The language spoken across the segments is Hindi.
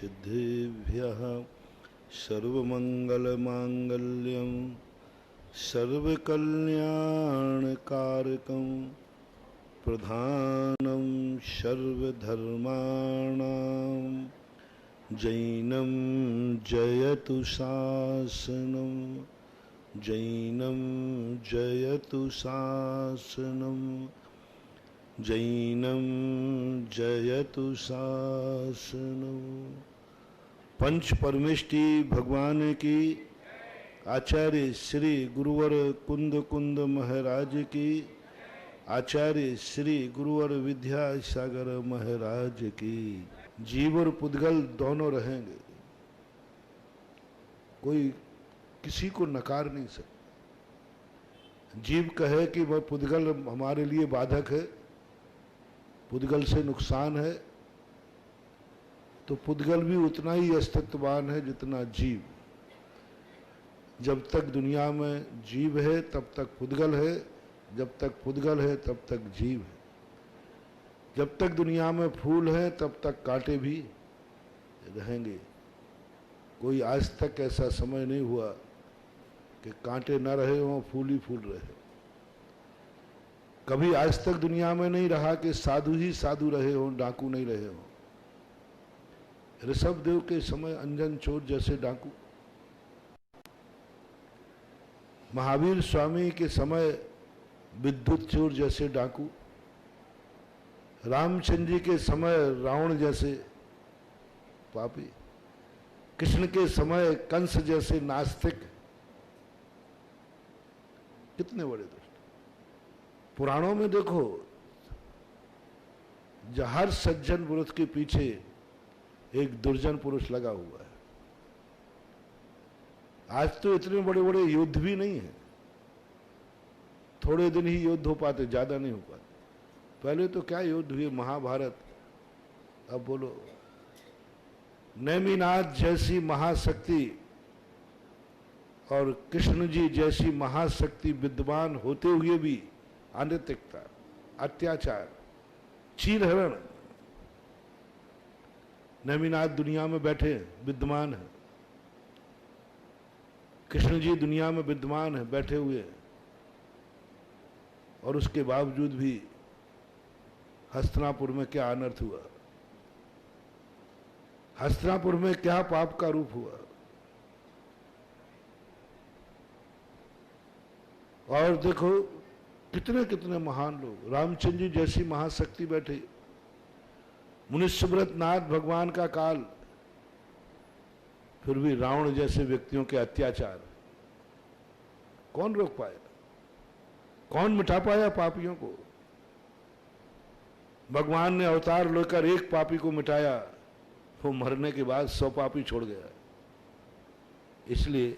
सिद्धिभ्यः सर्वमंगलमांगल्यं सर्वकल्याणकारकं प्रधानं सर्वधर्माणां जैनं जयतु शासनं जैनं जयतु शासनं जैनं जयतु शासनं। पंच परमेष्टि भगवान की, आचार्य श्री गुरुवर कुंद कुंद महाराज की, आचार्य श्री गुरुवर विद्यासागर महाराज की। जीव और पुद्गल दोनों रहेंगे, कोई किसी को नकार नहीं सकता। जीव कहे कि वह पुद्गल हमारे लिए बाधक है, पुद्गल से नुकसान है, तो पुद्गल भी उतना ही अस्तित्ववान है जितना जीव। जब तक दुनिया में जीव है तब तक पुद्गल है, जब तक पुद्गल है तब तक जीव है। जब तक दुनिया में फूल है तब तक कांटे भी रहेंगे। कोई आज तक ऐसा समय नहीं हुआ कि कांटे न रहे हों, फूल ही फूल रहे। कभी आज तक दुनिया में नहीं रहा कि साधु ही साधु रहे हों, डाकू नहीं रहे हों। ऋषभदेव के समय अंजन चोर जैसे डाकू, महावीर स्वामी के समय विद्युत चोर जैसे डाकू, रामचंद्र जी के समय रावण जैसे पापी, कृष्ण के समय कंस जैसे नास्तिक, कितने बड़े दुष्ट। पुराणों में देखो, हर सज्जन पुरुष के पीछे एक दुर्जन पुरुष लगा हुआ है। आज तो इतने बड़े बड़े युद्ध भी नहीं है, थोड़े दिन ही युद्ध हो पाते, ज्यादा नहीं हो पाते। पहले तो क्या युद्ध हुए, महाभारत। अब बोलो, नेमिनाथ जैसी महाशक्ति और कृष्ण जी जैसी महाशक्ति विद्वान होते हुए भी अनैतिकता, अत्याचार, चीरहरण। नेमिनाथ दुनिया में बैठे विद्वान है, कृष्ण जी दुनिया में विद्वान है बैठे हुए, और उसके बावजूद भी हस्तिनापुर में क्या अनर्थ हुआ, हस्तिनापुर में क्या पाप का रूप हुआ। और देखो कितने कितने महान लोग, रामचंद्र जी जैसी महाशक्ति बैठे, मुनिष्यव्रत नाथ भगवान का काल, फिर भी रावण जैसे व्यक्तियों के अत्याचार कौन रोक पाया, कौन मिटा पाया पापियों को। भगवान ने अवतार लेकर एक पापी को मिटाया, वो मरने के बाद 100 पापी छोड़ गया। इसलिए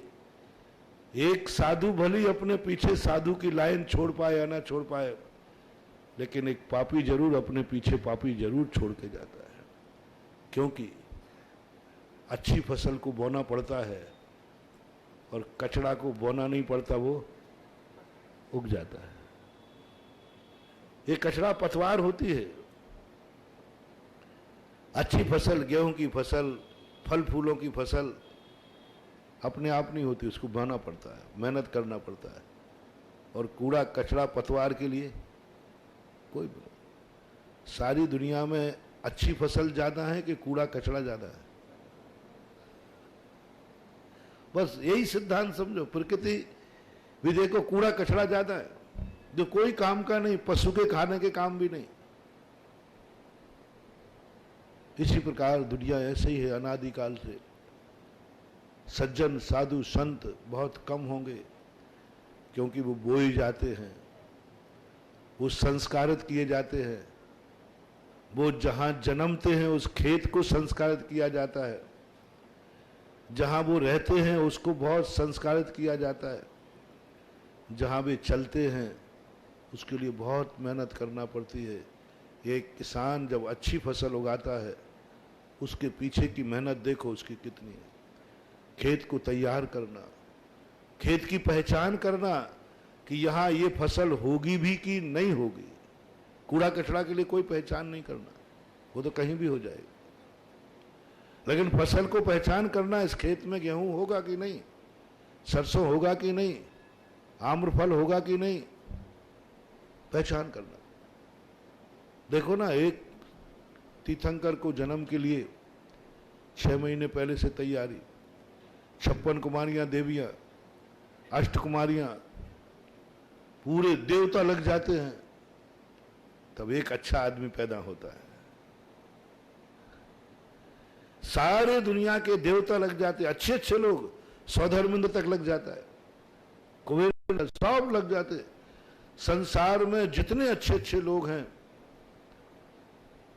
एक साधु भली अपने पीछे साधु की लाइन छोड़ पाए या ना छोड़ पाए, लेकिन एक पापी जरूर अपने पीछे पापी जरूर छोड़ के जाता है। क्योंकि अच्छी फसल को बोना पड़ता है और कचड़ा को बोना नहीं पड़ता, वो उग जाता है। ये कचड़ा पतवार होती है। अच्छी फसल, गेहूं की फसल, फल फूलों की फसल अपने आप नहीं होती, उसको बोना पड़ता है, मेहनत करना पड़ता है। और कूड़ा कचड़ा पतवार के लिए कोई भी। सारी दुनिया में अच्छी फसल ज्यादा है कि कूड़ा कचड़ा ज्यादा है? बस यही सिद्धांत समझो। प्रकृति भी देखो, कूड़ा कचड़ा ज्यादा है, जो कोई काम का नहीं, पशु के खाने के काम भी नहीं। इसी प्रकार दुनिया ऐसे ही है अनादिकाल से। सज्जन साधु संत बहुत कम होंगे, क्योंकि वो बोए जाते हैं, वो संस्कारित किए जाते हैं। वो जहां जन्मते हैं उस खेत को संस्कारित किया जाता है, जहां वो रहते हैं उसको बहुत संस्कारित किया जाता है, जहां वे चलते हैं उसके लिए बहुत मेहनत करना पड़ती है। एक किसान जब अच्छी फसल उगाता है, उसके पीछे की मेहनत देखो उसकी कितनी है। खेत को तैयार करना, खेत की पहचान करना कि यहाँ ये फसल होगी भी कि नहीं होगी। कूड़ा कचड़ा के लिए कोई पहचान नहीं करना, वो तो कहीं भी हो जाएगा। लेकिन फसल को पहचान करना, इस खेत में गेहूं होगा कि नहीं, सरसों होगा कि नहीं, आम्रफल होगा कि नहीं, पहचान करना। देखो ना, एक तीर्थंकर को जन्म के लिए 6 महीने पहले से तैयारी, 56 कुमारियां देवियां, अष्टकुमारियां, पूरे देवता लग जाते हैं, तब एक अच्छा आदमी पैदा होता है। सारे दुनिया के देवता लग जाते हैं, अच्छे अच्छे लोग, सौधर्मिंद्र तक लग जाता है, कुबेर सब लग जाते। संसार में जितने अच्छे अच्छे लोग हैं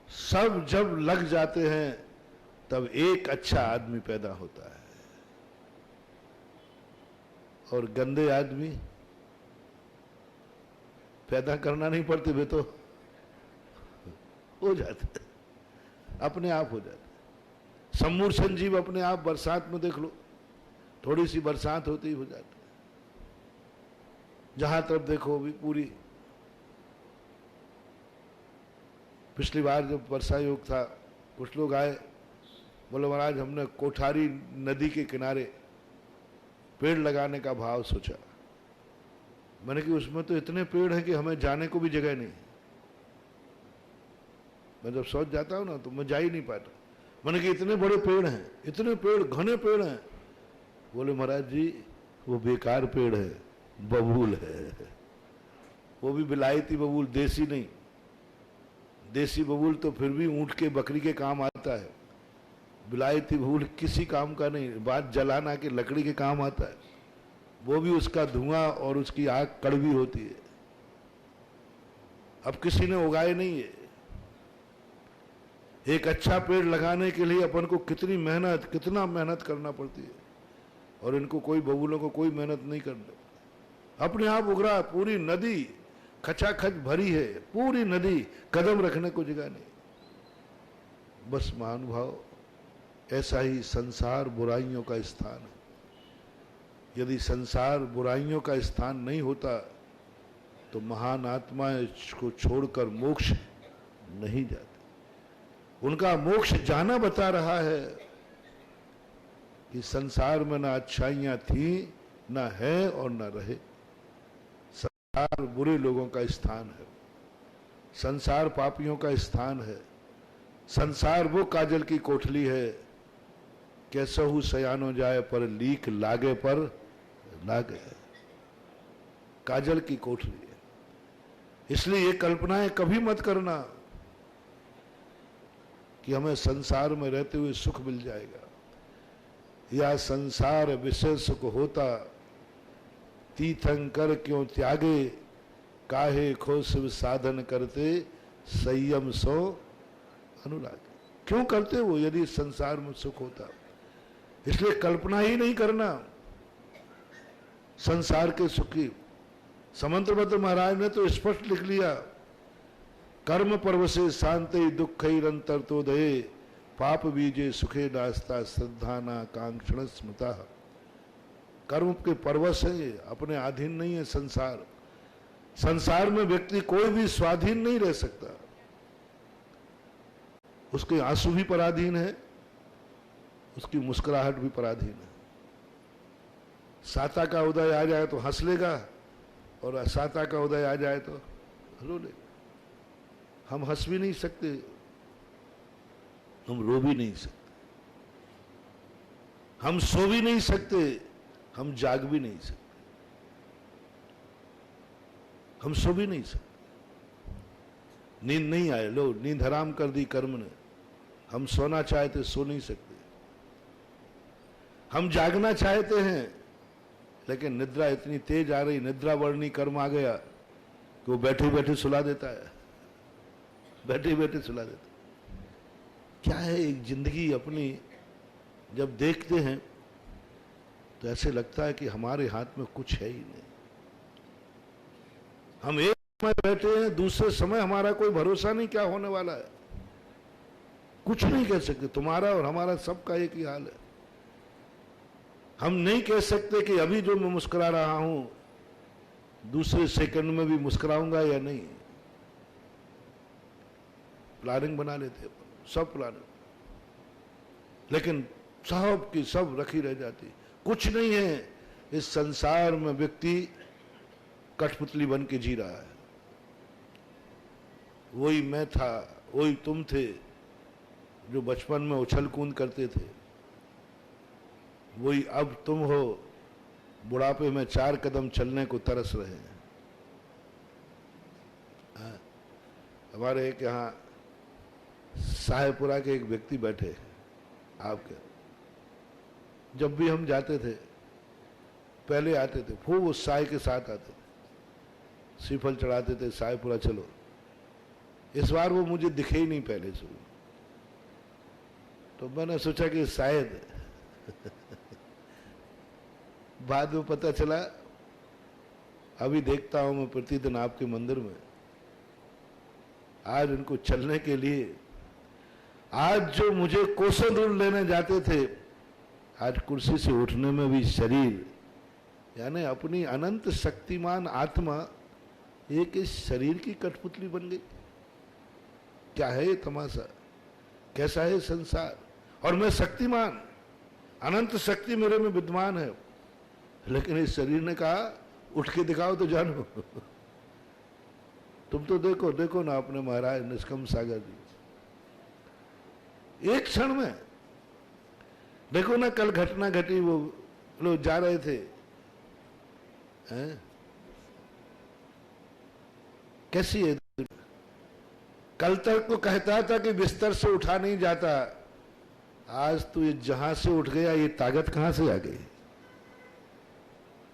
सब जब लग जाते हैं तब एक अच्छा आदमी पैदा होता है। और गंदे आदमी पैदा करना नहीं पड़ते, वे तो हो जाते, अपने आप हो जाते। सम्मूर संजीव अपने आप, बरसात में देख लो, थोड़ी सी बरसात होती ही हो जाती, जहां तरफ देखो भी पूरी। पिछली बार जब वर्षा योग था, कुछ लोग आए, बोले महाराज हमने कोठारी नदी के किनारे पेड़ लगाने का भाव सोचा। मैंने कि उसमें तो इतने पेड़ हैं कि हमें जाने को भी जगह नहीं। मैं जब सोच जाता हूं ना तो मैं जा ही नहीं पाता। मैंने कि इतने बड़े पेड़ हैं, इतने पेड़, घने पेड़ हैं। बोले महाराज जी वो बेकार पेड़ है, बबूल है, वो भी विलायती बबूल, देसी नहीं। देसी बबूल तो फिर भी ऊंट के बकरी के काम आता है, विलायती बबूल किसी काम का नहीं, बात जलाना के लकड़ी के काम आता है। वो भी उसका धुआं और उसकी आग कड़वी होती है। अब किसी ने उगाए नहीं है। एक अच्छा पेड़ लगाने के लिए अपन को कितनी मेहनत, कितना मेहनत करना पड़ती है, और इनको कोई बबूलों को कोई मेहनत नहीं करना, अपने आप उग रहा। पूरी नदी खचाखच भरी है, पूरी नदी, कदम रखने को जगह नहीं। बस महानुभाव, ऐसा ही संसार बुराइयों का स्थान है। यदि संसार बुराइयों का स्थान नहीं होता तो महान आत्माएं को छोड़कर मोक्ष नहीं जाती। उनका मोक्ष जाना बता रहा है कि संसार में ना अच्छाइयां थी, ना है और ना रहे। संसार बुरे लोगों का स्थान है, संसार पापियों का स्थान है। संसार वो काजल की कोठली है, कैसहु सयानो जाए पर लीक लागे पर लागे। काजल की कोठली है। इसलिए ये कल्पनाएं कभी मत करना कि हमें संसार में रहते हुए सुख मिल जाएगा, या संसार विषय सुख होता, तीर्थंकर क्यों त्यागे, काहे खो शिव साधन करते, संयम सो अनुराग। क्यों करते वो यदि संसार में सुख होता? इसलिए कल्पना ही नहीं करना संसार के सुख की। समंतभद्र महाराज ने तो स्पष्ट लिख लिया, कर्म परवसे शांति दुखैरंतर तो दये, पाप बीजे सुखे नास्ता श्रद्धा कांक्षण स्मृता। कर्म के परवश है, अपने अधीन नहीं है संसार। संसार में व्यक्ति कोई भी स्वाधीन नहीं रह सकता। उसके आंसू भी पराधीन है, उसकी मुस्कुराहट भी पराधीन है। साता का उदय आ जाए तो हंस लेगा, और असाता का उदय आ जाए तो रो लेगा। हम हंस भी नहीं सकते, हम रो भी नहीं सकते, हम सो भी नहीं सकते, हम जाग भी नहीं सकते, हम सो भी नहीं सकते। नींद नहीं आए, लो नींद हराम कर दी कर्म ने। हम सोना चाहते सो नहीं सकते, हम जागना चाहते हैं, लेकिन निद्रा इतनी तेज आ रही, निद्रा वर्णी कर्म आ गया कि वो बैठे बैठे सुला देता है, बैठे बैठे सुला देता है। क्या है एक जिंदगी अपनी जब देखते हैं तो ऐसे लगता है कि हमारे हाथ में कुछ है ही नहीं। हम एक समय बैठे हैं, दूसरे समय हमारा कोई भरोसा नहीं क्या होने वाला है, कुछ नहीं कह सकते। तुम्हारा और हमारा सबका एक ही हाल है। हम नहीं कह सकते कि अभी जो मैं मुस्कुरा रहा हूं दूसरे सेकंड में भी मुस्कुराऊंगा या नहीं। प्लानिंग बना लेते हैं, सब प्लानिंग। लेकिन सब की सब रखी रह जाती। कुछ नहीं है इस संसार में, व्यक्ति कठपुतली बन के जी रहा है। वही मैं था, वही तुम थे जो बचपन में उछल कूद करते थे, वही अब तुम हो, बुढ़ापे में 4 कदम चलने को तरस रहे हैं। हमारे एक यहाँ साहेबपुरा के एक व्यक्ति बैठे आपके, जब भी हम जाते थे, पहले आते थे खूब उत्साह के साथ आते थे, श्रीफल चढ़ाते थे, साहेबपुरा चलो। इस बार वो मुझे दिखे ही नहीं पहले से, तो मैंने सोचा कि शायद बाद में पता चला, अभी देखता हूं मैं प्रतिदिन आपके मंदिर में। आज उनको चलने के लिए, आज जो मुझे कोसों दूर लेने जाते थे, आज कुर्सी से उठने में भी शरीर, यानी अपनी अनंत शक्तिमान आत्मा एक इस शरीर की कठपुतली बन गई। क्या है ये तमाशा, कैसा है संसार। और मैं शक्तिमान, अनंत शक्ति मेरे में विद्यमान है, लेकिन इस शरीर ने कहा उठ के दिखाओ तो जानो। तुम तो देखो देखो ना अपने महाराज निष्कम सागर जी, एक क्षण में देखो ना, कल घटना घटी, वो लोग जा रहे थे, हैं? कैसी है, कल तक तो कहता था कि बिस्तर से उठा नहीं जाता, आज तो ये जहां से उठ गया, ये ताकत कहां से आ गई।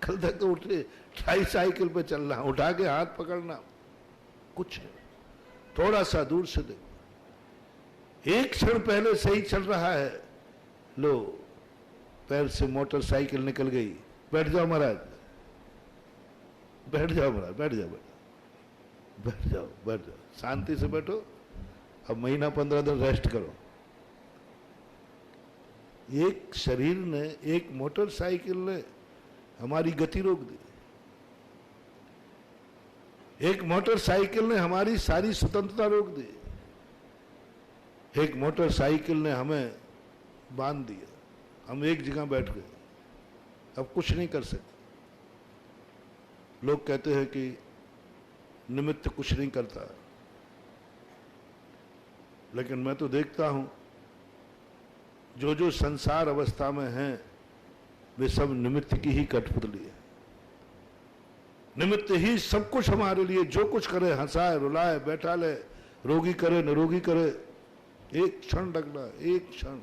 कल तक तो उठे ट्राईसाइकिल पे चलना, उठा के हाथ पकड़ना, कुछ है, थोड़ा सा दूर से देखो, एक क्षण पहले सही चल रहा है, लो पैर से मोटरसाइकिल निकल गई। बैठ जाओ महाराज, बैठ जाओ महाराज, बैठ जाओ, बैठ जाओ, बैठ जाओ, शांति से बैठो। अब महीना 15 दिन रेस्ट करो। एक शरीर ने, एक मोटरसाइकिल ने हमारी गति रोक दी। एक मोटरसाइकिल ने हमारी सारी स्वतंत्रता रोक दी। एक मोटरसाइकिल ने हमें बांध दिया, हम एक जगह बैठ गए, अब कुछ नहीं कर सकते। लोग कहते हैं कि निमित्त कुछ नहीं करता, लेकिन मैं तो देखता हूं जो जो संसार अवस्था में हैं, वे सब निमित्त की ही कठपुतली है। निमित्त ही सब कुछ हमारे लिए, जो कुछ करे, हंसाए रुलाए, बैठा ले, रोगी करे निरोगी करे, एक क्षण लगना, एक क्षण।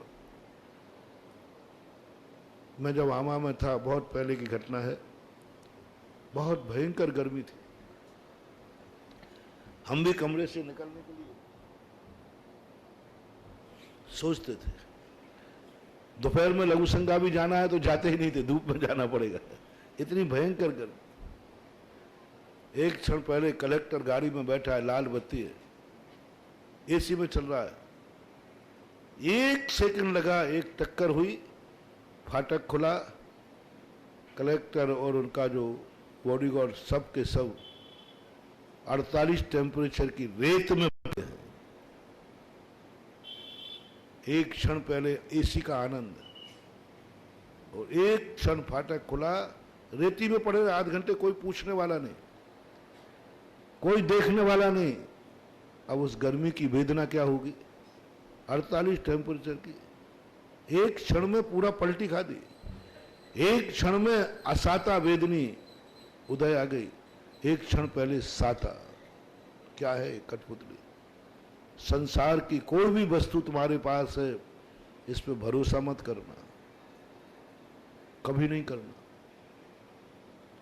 मैं जब आमा में था, बहुत पहले की घटना है, बहुत भयंकर गर्मी थी, हम भी कमरे से निकलने के लिए सोचते थे। दोपहर में लघु संगा भी जाना है तो जाते ही नहीं थे, धूप में जाना पड़ेगा, इतनी भयंकर गर्मी। एक क्षण पहले कलेक्टर गाड़ी में बैठा है, लाल बत्ती है, एसी में चल रहा है, एक सेकंड लगा, एक टक्कर हुई, फाटक खुला, कलेक्टर और उनका जो बॉडीगार्ड सब के सब 48 टेम्परेचर की रेत में बैठे हैं। एक क्षण पहले एसी का आनंद, और एक क्षण फाटक खुला, रेती में पड़े आध घंटे, कोई पूछने वाला नहीं, कोई देखने वाला नहीं। अब उस गर्मी की वेदना क्या होगी, 48 टेम्परेचर की, एक क्षण में पूरा पलटी खा दी। एक क्षण में असाता वेदनी उदय आ गई, एक क्षण पहले साता। क्या है कठपुतली। संसार की कोई भी वस्तु तुम्हारे पास है, इस पे भरोसा मत करना, कभी नहीं करना,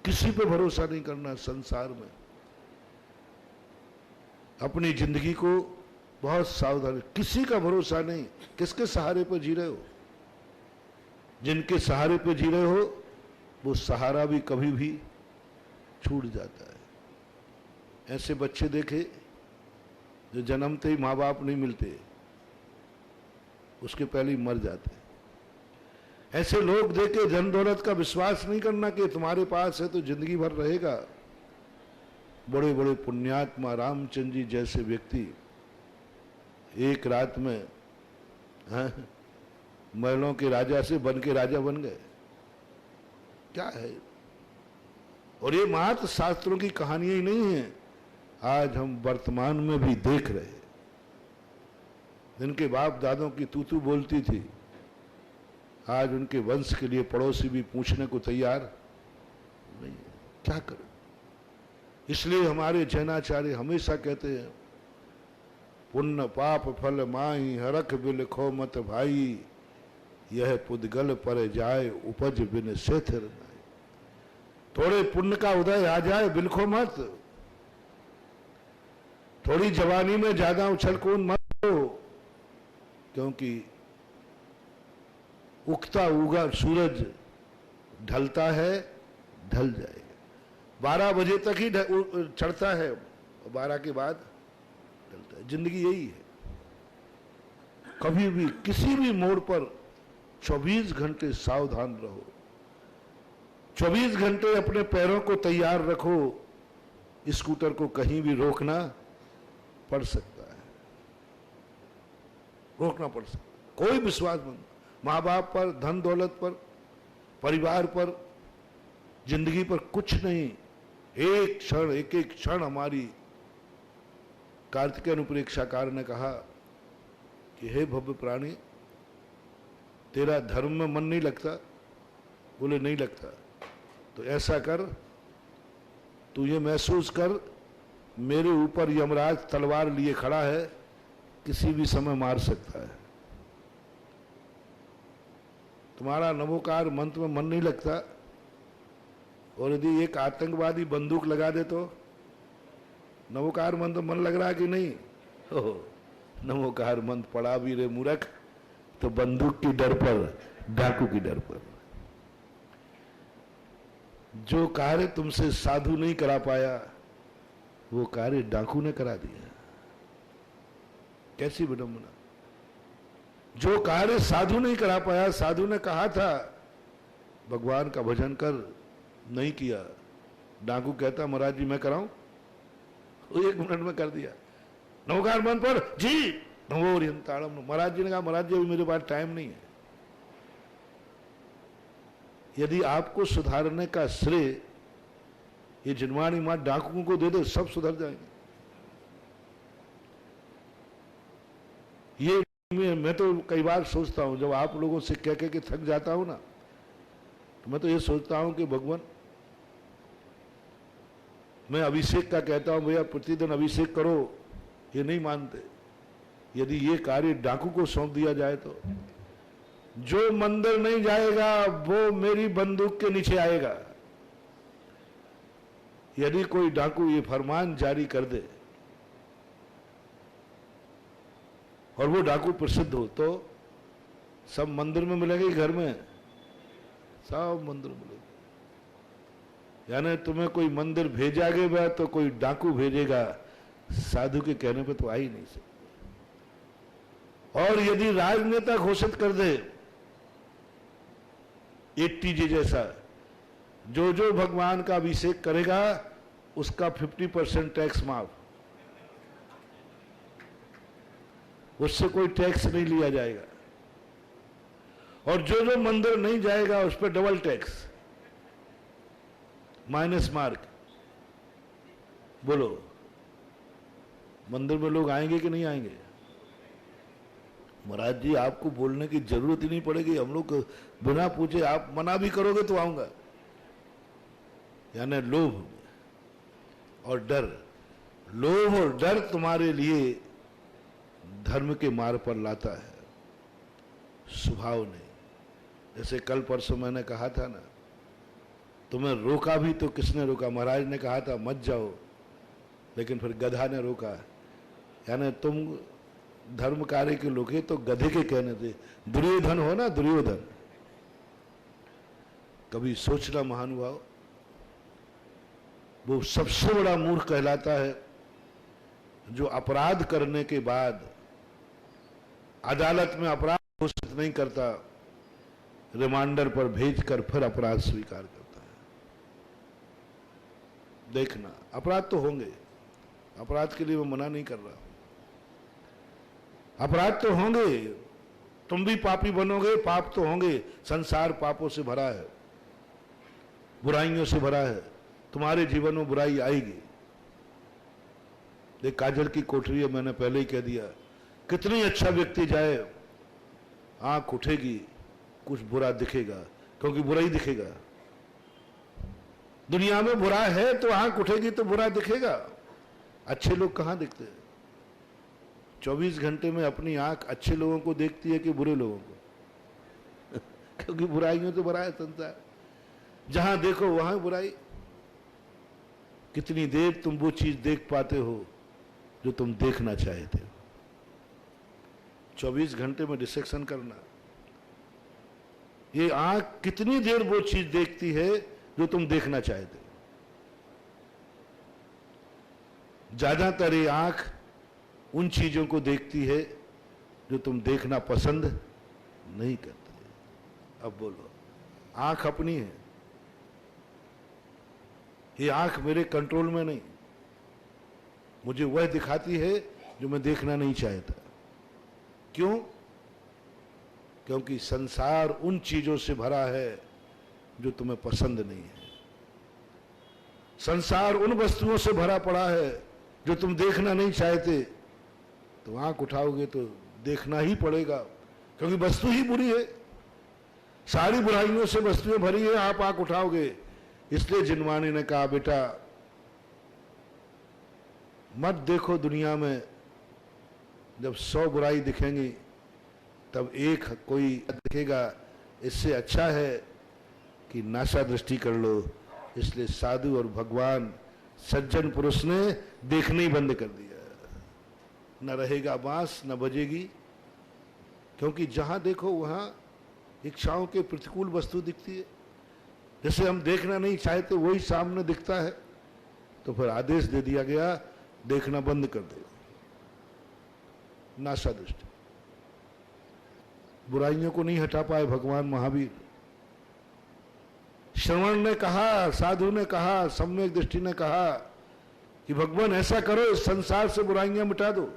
किसी पे भरोसा नहीं करना। संसार में अपनी जिंदगी को बहुत सावधानी, किसी का भरोसा नहीं। किसके सहारे पर जी रहे हो, जिनके सहारे पे जी रहे हो, वो सहारा भी कभी भी छूट जाता है। ऐसे बच्चे देखे जो जन्मते ही माँ बाप नहीं मिलते, उसके पहले ही मर जाते। ऐसे लोग देखे, धन दौलत का विश्वास नहीं करना कि तुम्हारे पास है तो जिंदगी भर रहेगा। बड़े बड़े पुण्यात्मा रामचंद्र जी जैसे व्यक्ति एक रात में महलों के राजा से बन के राजा बन गए। क्या है? और ये मात्र शास्त्रों की कहानियां ही नहीं है, आज हम वर्तमान में भी देख रहे हैं। जिनके बाप दादों की तूतू बोलती थी, आज उनके वंश के लिए पड़ोसी भी पूछने को तैयार नहीं है। क्या करें? इसलिए हमारे जैनाचार्य हमेशा कहते हैं, पुण्य पाप फल माही हरख बिलखो मत भाई, यह पुद्गल पर जाए उपज बिन सेथिर नाई। थोड़े पुण्य का उदय आ जाए, बिलखो मत। थोड़ी जवानी में ज्यादा उछल कूद मत हो, क्योंकि उगता उगा सूरज ढलता है, ढल जाएगा। 12 बजे तक ही चढ़ता है, 12 के बाद ढलता है। जिंदगी यही है। कभी भी किसी भी मोड़ पर 24 घंटे सावधान रहो, 24 घंटे अपने पैरों को तैयार रखो। स्कूटर को कहीं भी रोकना पड़ सकता है, रोकना पड़ सकता है। कोई विश्वास मत, माँ बाप पर, धन दौलत पर, परिवार पर, जिंदगी पर कुछ नहीं। एक क्षण, एक एक क्षण हमारी। कार्तिकेय अनुप्रेक्षाकार ने कहा कि हे भव्य प्राणी, तेरा धर्म में मन नहीं लगता? बोले नहीं लगता। तो ऐसा कर, तू ये महसूस कर, मेरे ऊपर यमराज तलवार लिए खड़ा है, किसी भी समय मार सकता है। तुम्हारा नमोकार मंत्र में मन नहीं लगता, और यदि एक आतंकवादी बंदूक लगा दे तो नमोकार मंत्र मन लग रहा है कि नहीं? ओह, नमोकार मंत्र पढ़ा भी रे मूर्ख, तो बंदूक की डर पर, डाकू की डर पर। जो कार्य तुमसे साधु नहीं करा पाया, वो कार्य डाकू ने करा दिया। कैसी विडंबना! जो कार्य साधु नहीं करा पाया, साधु ने कहा था भगवान का भजन कर, नहीं किया। डाकू कहता महाराज जी मैं कराऊं? वो 1 मिनट में कर दिया। नमोकार मन पर जी नमो ओरियंताड़म। महाराज जी ने कहा महाराज जी अभी मेरे पास टाइम नहीं है। यदि आपको सुधारने का श्रेय ये जिनवाणी मां डाकुओं को दे दे, सब सुधर जाएंगे। ये मैं तो कई बार सोचता हूं, जब आप लोगों से कह के थक जाता हूं ना, तो मैं तो ये सोचता हूं कि भगवान, मैं अभिषेक का कहता हूं भैया प्रतिदिन अभिषेक करो, ये नहीं मानते। यदि ये कार्य डाकू को सौंप दिया जाए तो जो मंदिर नहीं जाएगा वो मेरी बंदूक के नीचे आएगा। यदि कोई डाकू ये फरमान जारी कर दे और वो डाकू प्रसिद्ध हो, तो सब मंदिर में मिलेंगे, घर में सब मंदिर मिलेंगे। यानी तुम्हें कोई मंदिर भेजागे तो कोई डाकू भेजेगा, साधु के कहने पे तो आ ही नहीं सकते। और यदि राजनेता घोषित कर दे 80G जैसा, जो जो भगवान का अभिषेक करेगा उसका 50% टैक्स माफ, उससे कोई टैक्स नहीं लिया जाएगा। और जो जो मंदिर नहीं जाएगा उस पर डबल टैक्स, माइनस मार्क। बोलो मंदिर में लोग आएंगे कि नहीं आएंगे? महाराज जी आपको बोलने की जरूरत ही नहीं पड़ेगी, हम लोग बिना पूछे आप मना भी करोगे तो आऊंगा। यानी लोभ और डर, लोभ और डर तुम्हारे लिए धर्म के मार्ग पर लाता है, स्वभाव नहीं। जैसे कल परसों मैंने कहा था ना, तुम्हें रोका भी तो किसने रोका? महाराज ने कहा था मत जाओ, लेकिन फिर गधा ने रोका। यानी तुम धर्म कार्य के लोग तो गधे के कहने थे। दुर्योधन हो ना, दुर्योधन, कभी सोचना महानुभाव, वो सबसे बड़ा मूर्ख कहलाता है जो अपराध करने के बाद अदालत में अपराध घोषित नहीं करता, रिमांडर पर भेजकर फिर अपराध स्वीकार करता है। देखना, अपराध तो होंगे, अपराध के लिए मैं मना नहीं कर रहा, अपराध तो होंगे, तुम भी पापी बनोगे, पाप तो होंगे। संसार पापों से भरा है, बुराइयों से भरा है, तुम्हारे जीवन में बुराई आएगी। देख, काजल की कोठरी है, मैंने पहले ही कह दिया, कितनी अच्छा व्यक्ति जाए, आंख उठेगी, कुछ बुरा दिखेगा, क्योंकि बुरा ही दिखेगा। दुनिया में बुरा है तो आंख उठेगी तो बुरा दिखेगा। अच्छे लोग कहां दिखते हैं? 24 घंटे में अपनी आंख अच्छे लोगों को देखती है कि बुरे लोगों को? क्योंकि बुराइयों तो भरा है संसार, जहां देखो वहां बुराई। कितनी देर तुम वो चीज देख पाते हो जो तुम देखना चाहते हो? 24 घंटे में डिसेक्शन करना, ये आंख कितनी देर वो चीज देखती है जो तुम देखना चाहते हो? ज्यादातर ये आंख उन चीजों को देखती है जो तुम देखना पसंद नहीं करते। अब बोलो, आंख अपनी है, ये आंख मेरे कंट्रोल में नहीं, मुझे वह दिखाती है जो मैं देखना नहीं चाहता। क्यों? क्योंकि संसार उन चीजों से भरा है जो तुम्हें पसंद नहीं है। संसार उन वस्तुओं से भरा पड़ा है जो तुम देखना नहीं चाहते, तो आंख उठाओगे तो देखना ही पड़ेगा, क्योंकि वस्तु ही बुरी है, सारी बुराइयों से वस्तुएं भरी है, आप आंख उठाओगे। इसलिए जिनवानी ने कहा, बेटा मत देखो दुनिया में, जब 100 बुराई दिखेंगी तब एक कोई दिखेगा, इससे अच्छा है कि नासा दृष्टि कर लो। इसलिए साधु और भगवान सज्जन पुरुष ने देखना ही बंद कर दिया। न रहेगा बांस न बजेगी, क्योंकि जहां देखो वहां इच्छाओं के प्रतिकूल वस्तु दिखती है। जैसे हम देखना नहीं चाहते वही सामने दिखता है, तो फिर आदेश दे दिया गया, देखना बंद कर दो, नासा दृष्टि। बुराइयों को नहीं हटा पाए भगवान महावीर। श्रवण ने कहा, साधु ने कहा, सम्यक दृष्टि ने कहा कि भगवान ऐसा करो, इस संसार से बुराइयां मिटा दो,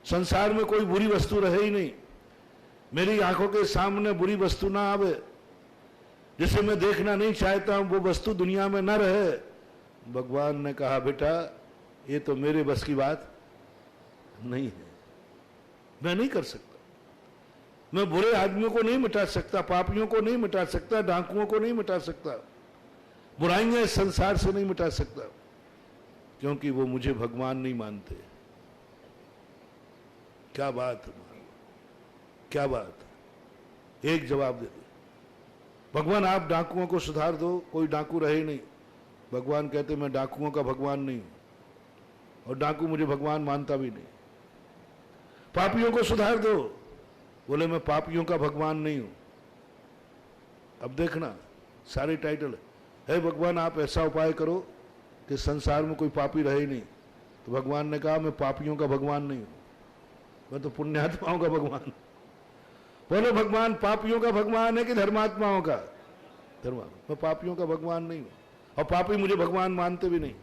संसार में कोई बुरी वस्तु रहे ही नहीं, मेरी आंखों के सामने बुरी वस्तु ना आवे, जिसे मैं देखना नहीं चाहता हूं वो वस्तु दुनिया में न रहे। भगवान ने कहा, बेटा ये तो मेरे बस की बात नहीं है, मैं नहीं कर सकता, मैं बुरे आदमियों को नहीं मिटा सकता, पापियों को नहीं मिटा सकता, डाकुओं को नहीं मिटा सकता, बुराइयां इस संसार से नहीं मिटा सकता, क्योंकि वो मुझे भगवान नहीं मानते। क्या बात है, क्या बात है। एक जवाब दे दो, भगवान आप डाकुओं को सुधार दो, कोई डाकू रहे नहीं। भगवान कहते मैं डाकुओं का भगवान नहीं हूं, और डाकू मुझे भगवान मानता भी नहीं। पापियों को सुधार दो, बोले मैं पापियों का भगवान नहीं हूं। अब देखना सारे टाइटल है, भगवान आप ऐसा उपाय करो कि संसार में कोई पापी रहे नहीं। तो भगवान ने कहा मैं पापियों का भगवान नहीं हूं, मैं तो पुण्यात्माओं का भगवान। बोलो भगवान पापियों का भगवान है कि धर्मात्माओं का? मैं पापियों का भगवान नहीं हूं, और पापी मुझे भगवान मानते भी नहीं।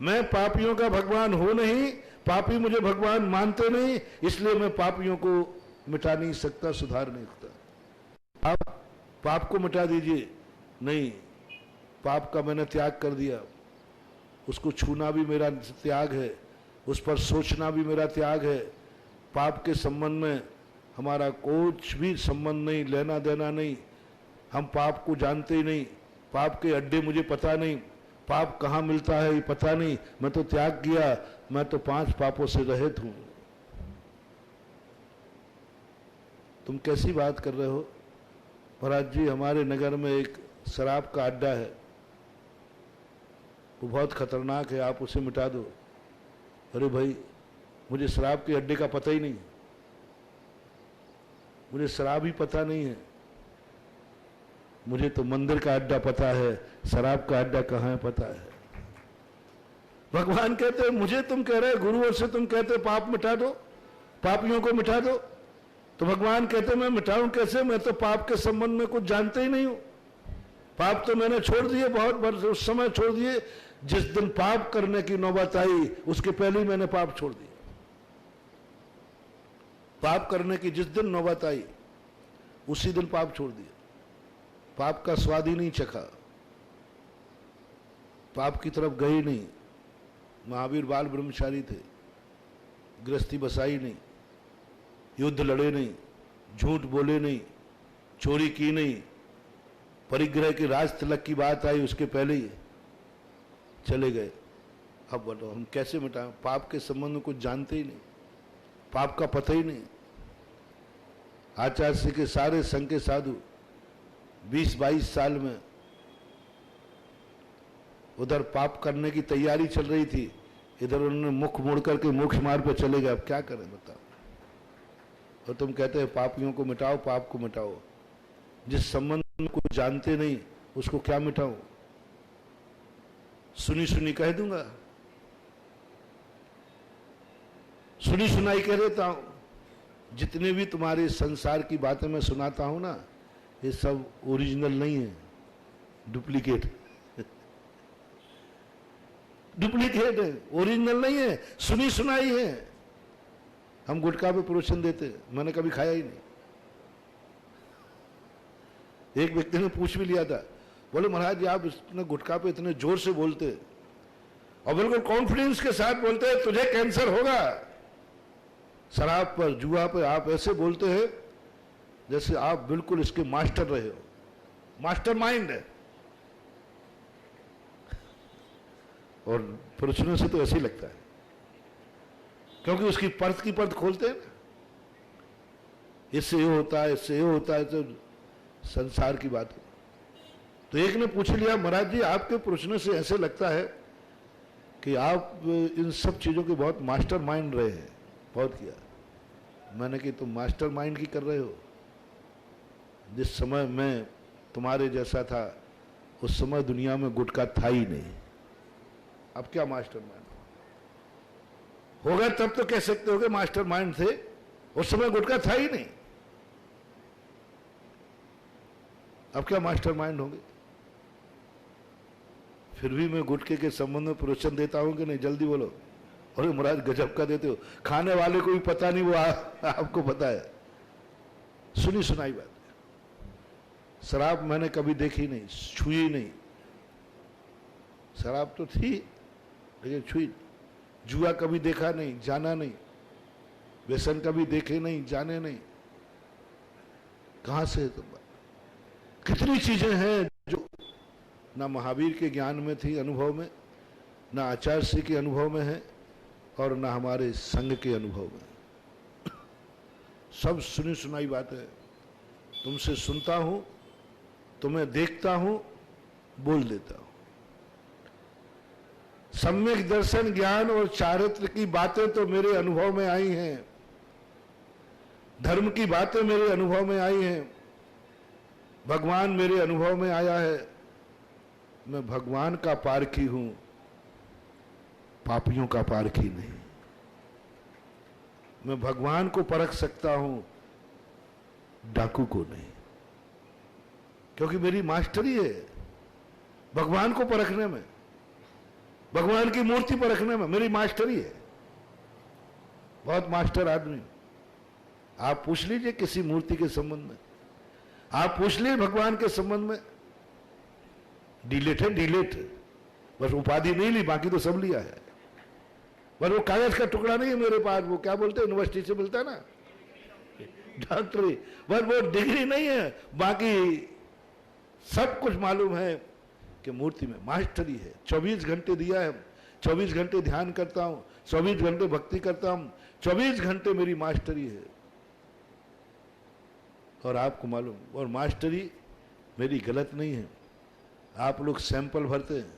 मैं पापियों का भगवान हो नहीं, पापी मुझे भगवान मानते नहीं, इसलिए मैं पापियों को मिटा नहीं सकता, सुधार नहीं सकता। आप पाप को मिटा दीजिए, नहीं, पाप का मैंने त्याग कर दिया, उसको छूना भी मेरा त्याग है, उस पर सोचना भी मेरा त्याग है। पाप के संबंध में हमारा कुछ भी संबंध नहीं, लेना देना नहीं, हम पाप को जानते ही नहीं, पाप के अड्डे मुझे पता नहीं, पाप कहाँ मिलता है ये पता नहीं, मैं तो त्याग किया, मैं तो 5 पापों से रहित हूं। तुम कैसी बात कर रहे हो महाराज जी? हमारे नगर में एक शराब का अड्डा है, वो बहुत खतरनाक है, आप उसे मिटा दो। अरे भाई, मुझे शराब के अड्डे का पता ही नहीं, मुझे शराब ही पता नहीं है, मुझे तो मंदिर का अड्डा पता है, शराब का अड्डा कहाँ है पता है। भगवान कहते मुझे तुम कह रहे, गुरुओं से तुम कहते पाप मिटा दो, पापियों को मिटा दो, तो भगवान कहते मैं मिटाऊं कैसे? मैं तो पाप के संबंध में कुछ जानते ही नहीं हूं। पाप तो मैंने छोड़ दिए, बहुत वर्ष उस समय छोड़ दिए जिस दिन पाप करने की नौबत आई, उसके पहले ही मैंने पाप छोड़ दिए। पाप करने की जिस दिन नौबत आई उसी दिन पाप छोड़ दिया, पाप का स्वाद ही नहीं चखा, पाप की तरफ गए नहीं। महावीर बाल ब्रह्मचारी थे, गृहस्थी बसाई नहीं, युद्ध लड़े नहीं, झूठ बोले नहीं, चोरी की नहीं, परिग्रह की राज तिलक की बात आई उसके पहले ही चले गए। अब बताओ हम कैसे मिटाएं? पाप के संबंध में कुछ जानते ही नहीं, पाप का पता ही नहीं। आचार्य श्री के सारे संघ के साधु 20-22 साल में उधर पाप करने की तैयारी चल रही थी, इधर उन्होंने मुख मोड़ करके मोक्ष मार्ग पर चले गए। अब क्या करें बताओ? और तुम कहते हैं पापियों को मिटाओ, पाप को मिटाओ। जिस संबंध को जानते नहीं उसको क्या मिटाऊं? सुनी सुनी कह दूंगा, सुनी सुनाई कह देता हूं। जितने भी तुम्हारे संसार की बातें मैं सुनाता हूं ना, ये सब ओरिजिनल नहीं है, डुप्लीकेट डुप्लीकेट है, ओरिजिनल नहीं है, सुनी सुनाई है। हम गुटखा पे प्रोत्साहन देते, मैंने कभी खाया ही नहीं। एक व्यक्ति ने पूछ भी लिया था, बोले महाराज जी आप इतने गुटखा पे इतने जोर से बोलते और बिल्कुल कॉन्फिडेंस के साथ बोलते हैं तुझे कैंसर होगा। शराब पर, जुआ पर आप ऐसे बोलते हैं जैसे आप बिल्कुल इसके मास्टर रहे हो, मास्टर माइंड है। और प्रश्नों से तो ऐसे ही लगता है, क्योंकि उसकी परत की परत खोलते हैं ना, इससे ये होता है, इससे ये होता है, तो संसार की बात है। तो एक ने पूछ लिया महाराज जी आपके प्रश्न से ऐसे लगता है कि आप इन सब चीजों के बहुत मास्टर माइंड रहे हैं, बहुत किया। मैंने कि तुम मास्टर माइंड की कर रहे हो? जिस समय मैं तुम्हारे जैसा था उस समय दुनिया में गुटखा था ही नहीं। अब क्या मास्टर माइंड होगा? तब तो कह सकते हो कि मास्टर माइंड थे, उस समय गुटखा था ही नहीं। अब क्या मास्टर माइंड होंगे? फिर भी मैं गुटखे के संबंध में प्रोत्साहन देता हूं कि नहीं? जल्दी बोलो। अरे महाराज गजब का देते हो, खाने वाले को भी पता नहीं, वो आपको पता है। सुनी सुनाई बात। शराब मैंने कभी देखी नहीं, छुई नहीं। शराब तो थी लेकिन छुई। जुआ कभी देखा नहीं, जाना नहीं। व्यसन कभी देखे नहीं, जाने नहीं। कहां से है तुम? कितनी चीजें हैं जो ना महावीर के ज्ञान में थी, अनुभव में, ना आचार्य श्री के अनुभव में है, और ना हमारे संघ के अनुभव में। सब सुनी सुनाई बात है। तुमसे सुनता हूं, तुम्हें देखता हूं, बोल देता हूं। सम्यक दर्शन, ज्ञान और चारित्र की बातें तो मेरे अनुभव में आई हैं, धर्म की बातें मेरे अनुभव में आई हैं, भगवान मेरे अनुभव में आया है। मैं भगवान का पारखी हूं, पापियों का पारखी नहीं। मैं भगवान को परख सकता हूं, डाकू को नहीं, क्योंकि मेरी मास्टरी है भगवान को परखने में, भगवान की मूर्ति परखने में मेरी मास्टरी है। बहुत मास्टर आदमी। आप पूछ लीजिए किसी मूर्ति के संबंध में, आप पूछ लीजिए भगवान के संबंध में, डिलेट है, डिलेट। बस उपाधि नहीं ली, बाकी तो सब लिया है। बस वो कागज का टुकड़ा नहीं है मेरे पास, वो क्या बोलते हैं यूनिवर्सिटी से मिलता है ना, डॉक्टरी। बस वो डिग्री नहीं है, बाकी सब कुछ मालूम है कि मूर्ति में मास्टरी है। 24 घंटे दिया है, 24 घंटे ध्यान करता हूं, 24 घंटे भक्ति करता हूं, 24 घंटे मेरी मास्टरी है। और आपको मालूम, और मास्टरी मेरी गलत नहीं है। आप लोग सैंपल भरते हैं,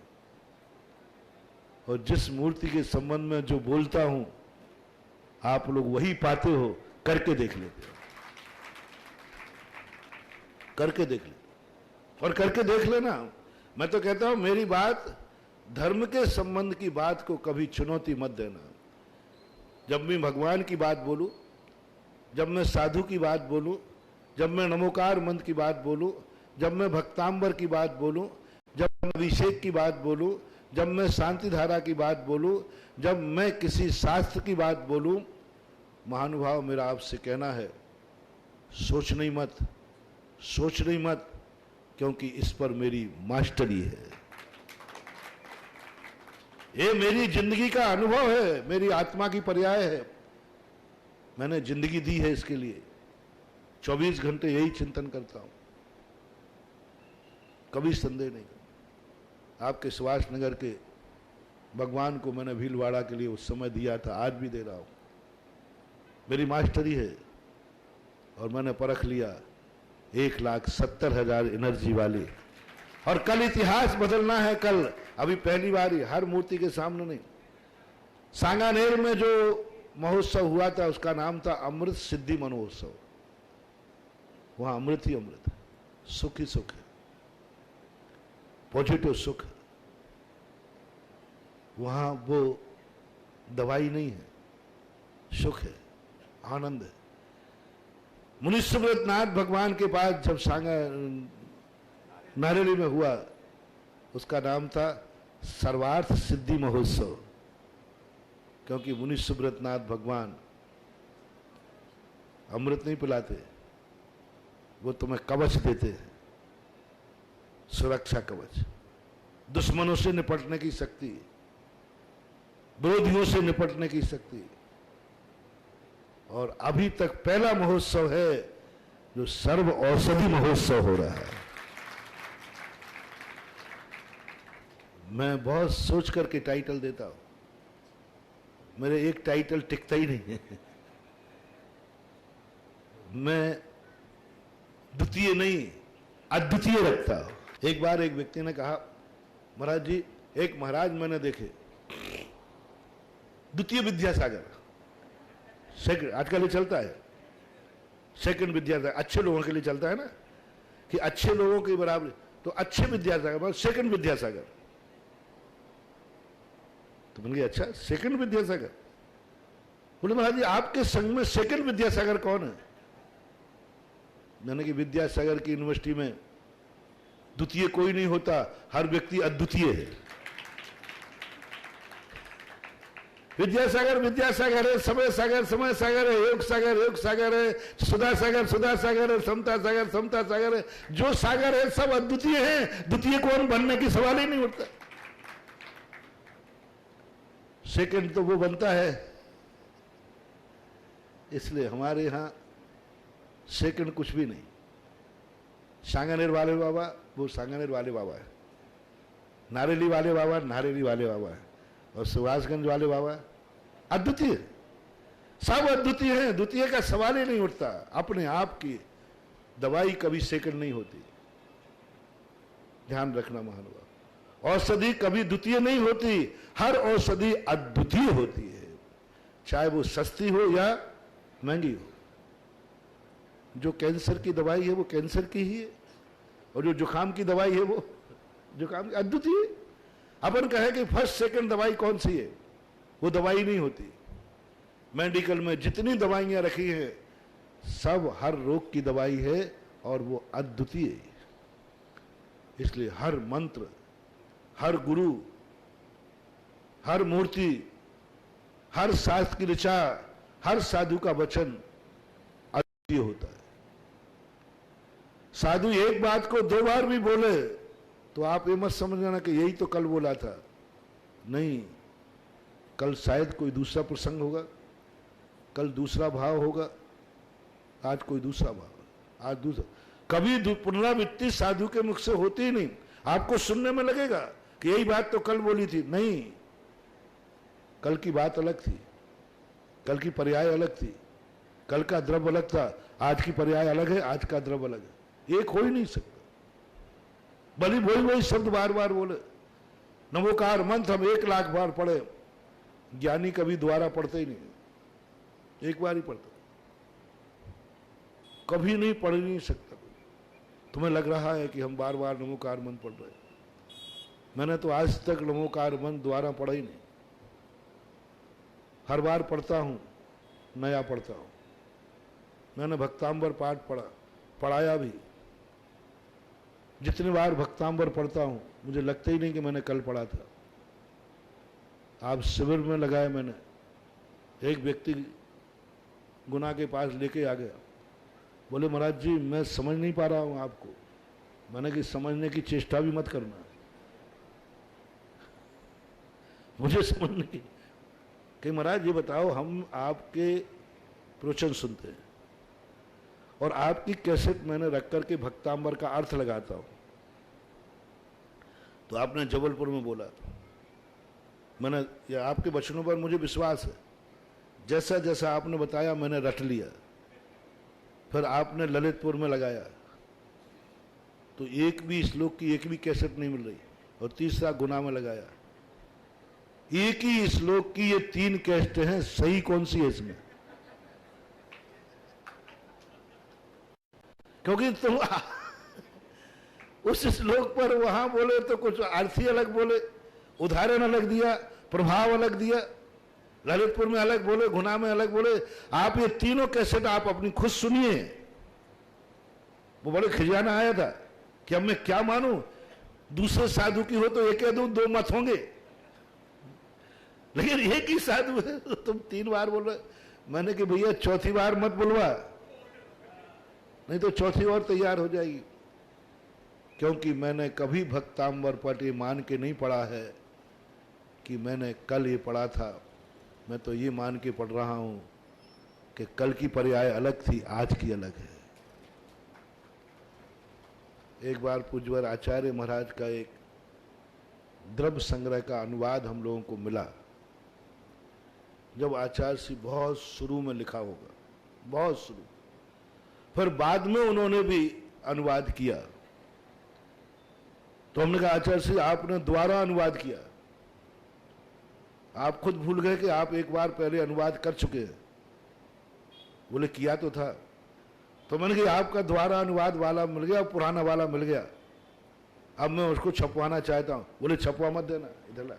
और जिस मूर्ति के संबंध में जो बोलता हूं आप लोग वही पाते हो, करके देख लेते हो, करके देख ले, और करके देख लेना। मैं तो कहता हूं मेरी बात, धर्म के संबंध की बात को कभी चुनौती मत देना। जब मैं भगवान की बात बोलूं, जब मैं साधु की बात बोलूं, जब मैं नमोकार मंत्र की बात बोलूं, जब मैं भक्तांबर की बात बोलूं, जब मैं अभिषेक की बात बोलूं, जब मैं शांति धारा की बात बोलूं, जब मैं किसी शास्त्र की बात बोलूं, महानुभाव, मेरा आपसे कहना है, सोच नहीं मत, क्योंकि इस पर मेरी मास्टरी है। ये मेरी जिंदगी का अनुभव है, मेरी आत्मा की पर्याय है। मैंने जिंदगी दी है इसके लिए। 24 घंटे यही चिंतन करता हूं, कभी संदेह नहीं। आपके सुभाष नगर के भगवान को मैंने भीलवाड़ा के लिए उस समय दिया था, आज भी दे रहा हूं। मेरी मास्टरी है और मैंने परख लिया 1,70,000 एनर्जी वाली। और कल इतिहास बदलना है। कल अभी पहली बार ही, हर मूर्ति के सामने नहीं, सांगानेर में जो महोत्सव हुआ था उसका नाम था अमृत सिद्धि महोत्सव। वहां अमृत ही अमृत है, सुख ही सुख है, पॉजिटिव सुख है। वहां वो दवाई नहीं है, सुख है, आनंद है। मुनि सुब्रतनाथ भगवान के पास जब नारेली में हुआ, उसका नाम था सर्वार्थ सिद्धि महोत्सव, क्योंकि मुनि सुब्रतनाथ भगवान अमृत नहीं पिलाते, वो तुम्हें कवच देते हैं, सुरक्षा कवच, दुश्मनों से निपटने की शक्ति, विरोधियों से निपटने की शक्ति। और अभी तक पहला महोत्सव है जो सर्व औषधि महोत्सव हो रहा है। मैं बहुत सोच करके टाइटल देता हूं, मेरे एक टाइटल टिकता ही नहीं है। मैं द्वितीय नहीं, अद्वितीय रखता हूं। एक बार एक व्यक्ति ने कहा, महाराज जी, एक महाराज मैंने देखे, द्वितीय विद्यासागर, सेकंड, आजकल ये चलता है सेकंड विद्यासागर, अच्छे लोगों के लिए चलता है ना, कि अच्छे लोगों के बराबर, तो अच्छे विद्यासागर, सेकंड विद्यासागर। तो मैंने कहा अच्छा, सेकंड विद्यासागर? बोले महाराज जी, आपके संघ में सेकंड विद्यासागर कौन है? मैंने कि विद्यासागर की यूनिवर्सिटी में द्वितीय कोई नहीं होता, हर व्यक्ति अद्वितीय है। विद्यासागर विद्यासागर है, समय सागर समय सागर है, योग सागर है, सुधा सागर है, समता सागर है। जो सागर है सब अद्वितीय है, द्वितीय कौन बनने की सवाल ही नहीं उठता। सेकंड तो वो बनता है। इसलिए हमारे यहां सेकंड कुछ भी नहीं। सांगानेर वाले बाबा वो सांगानेर वाले बाबा है, नारेली वाले बाबा नारेली वाले बाबा है, और सुभाषगंज वाले बाबा अद्वितीय, सब अद्वितीय हैं। द्वितीय का सवाल ही नहीं उठता। अपने आप की दवाई कभी सेकंड नहीं होती, ध्यान रखना महानुभाव। औषधि कभी द्वितीय नहीं होती, हर औषधि अद्वितीय होती है, चाहे वो सस्ती हो या महंगी हो। जो कैंसर की दवाई है वो कैंसर की ही है, और जो जुकाम की दवाई है वो जुकाम की, अद्वितीय। अपन कहे कि फर्स्ट सेकंड दवाई कौन सी है, वो दवाई नहीं होती। मेडिकल में जितनी दवाइयां रखी हैं सब हर रोग की दवाई है, और वो अद्वितीय है। इसलिए हर मंत्र, हर गुरु, हर मूर्ति, हर शास्त्र की ऋचा, हर साधु का वचन अद्वितीय होता है। साधु एक बात को 2 बार भी बोले तो आप ये मत समझना कि यही तो कल बोला था। नहीं, कल शायद कोई दूसरा प्रसंग होगा, कल दूसरा भाव होगा, आज कोई दूसरा भाव, आज दूसरा। कभी पुनरावृत्ति साधु के मुख से होती ही नहीं। आपको सुनने में लगेगा कि यही बात तो कल बोली थी। नहीं, कल की बात अलग थी, कल की पर्याय अलग थी, कल का द्रव्य अलग था, आज की पर्याय अलग है, आज का द्रव्य अलग है। एक हो ही नहीं सकता। भली वही शब्द बार बार बोले। नमोकार मंत्र हम 1,00,000 बार पढ़े, ज्ञानी कभी दोबारा पढ़ते ही नहीं, एक बार ही पढ़ता, कभी नहीं पढ़ नहीं सकता। तुम्हें लग रहा है कि हम बार बार नमोकार मंत्र पढ़ रहे हैं। मैंने तो आज तक नमोकार मंत्र दोबारा पढ़ा ही नहीं। हर बार पढ़ता हूं, नया पढ़ता हूं। मैंने भक्तांबर पाठ पढ़ाया भी। जितनी बार भक्तांबर पढ़ता हूं मुझे लगता ही नहीं कि मैंने कल पढ़ा था। आप शिविर में लगाए मैंने, एक व्यक्ति गुना के पास लेके आ गया। बोले महाराज जी मैं समझ नहीं पा रहा हूं आपको। मैंने कि समझने की चेष्टा भी मत करना, मुझे समझने की। कि महाराज ये बताओ, हम आपके प्रवचन सुनते हैं और आपकी कैसेट मैंने रख करके भक्तांबर का अर्थ लगाता हूं। तो आपने जबलपुर में बोला था, मैंने या आपके वचनों पर मुझे विश्वास है, जैसा जैसा आपने बताया मैंने रट लिया। फिर आपने ललितपुर में लगाया तो एक भी श्लोक की एक भी कैसेट नहीं मिल रही, और तीसरा गुना में लगाया, एक ही श्लोक की ये 3 कैसेट हैं, सही कौन सी है इसमें? क्योंकि तुम उस श्लोक पर वहां बोले तो कुछ अर्थ ही अलग बोले, उदाहरण अलग दिया, प्रभाव अलग दिया, ललितपुर में अलग बोले, गुना में अलग बोले। आप ये तीनों कैसेट आप अपनी खुद सुनिए। वो बड़े खिजाना आया था कि अब मैं क्या मानूं, दूसरे साधु की हो तो एक या दो मत होंगे, लेकिन एक ही साधु है तो तुम 3 बार बोल रहे। मैंने कि भैया चौथी बार मत बुलवा, नहीं तो चौथी और तैयार हो जाएगी। क्योंकि मैंने कभी भक्तांबर पट ये मान के नहीं पढ़ा है कि मैंने कल ये पढ़ा था। मैं तो ये मान के पढ़ रहा हूं कि कल की पर्याय अलग थी, आज की अलग है। एक बार पूज्यवर आचार्य महाराज का एक द्रव्य संग्रह का अनुवाद हम लोगों को मिला, जब आचार्य श्री बहुत शुरू में लिखा होगा, बहुत शुरू, फिर बाद में उन्होंने भी अनुवाद किया। तो हमने कहा आचार्य श्री आपने दोबारा अनुवाद किया, आप खुद भूल गए कि आप एक बार पहले अनुवाद कर चुके हैं। बोले किया तो था। तो मैंने कहा आपका दोबारा अनुवाद वाला मिल गया, पुराना वाला मिल गया, अब मैं उसको छपवाना चाहता हूं। बोले छपवा मत देना, इधर ला।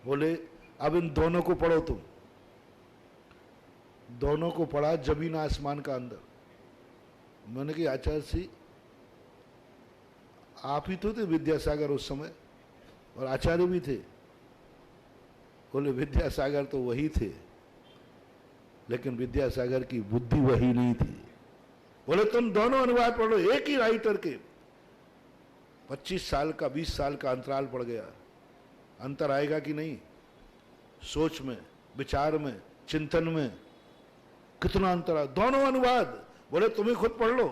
बोले अब इन दोनों को पढ़ो तुम। दोनों को पढ़ा, जमीन आसमान का अंदर। मैंने कहा आचार्य श्री आप ही तो थे विद्यासागर उस समय, और आचार्य भी थे। बोले विद्यासागर तो वही थे, लेकिन विद्यासागर की बुद्धि वही नहीं थी। बोले तुम दोनों अनुवाद पढ़ो, एक ही राइटर के 25 साल का 20 साल का अंतराल पड़ गया, अंतर आएगा कि नहीं? सोच में, विचार में, चिंतन में कितना अंतर है, दोनों अनुवाद। बोले तुम ही खुद पढ़ लो।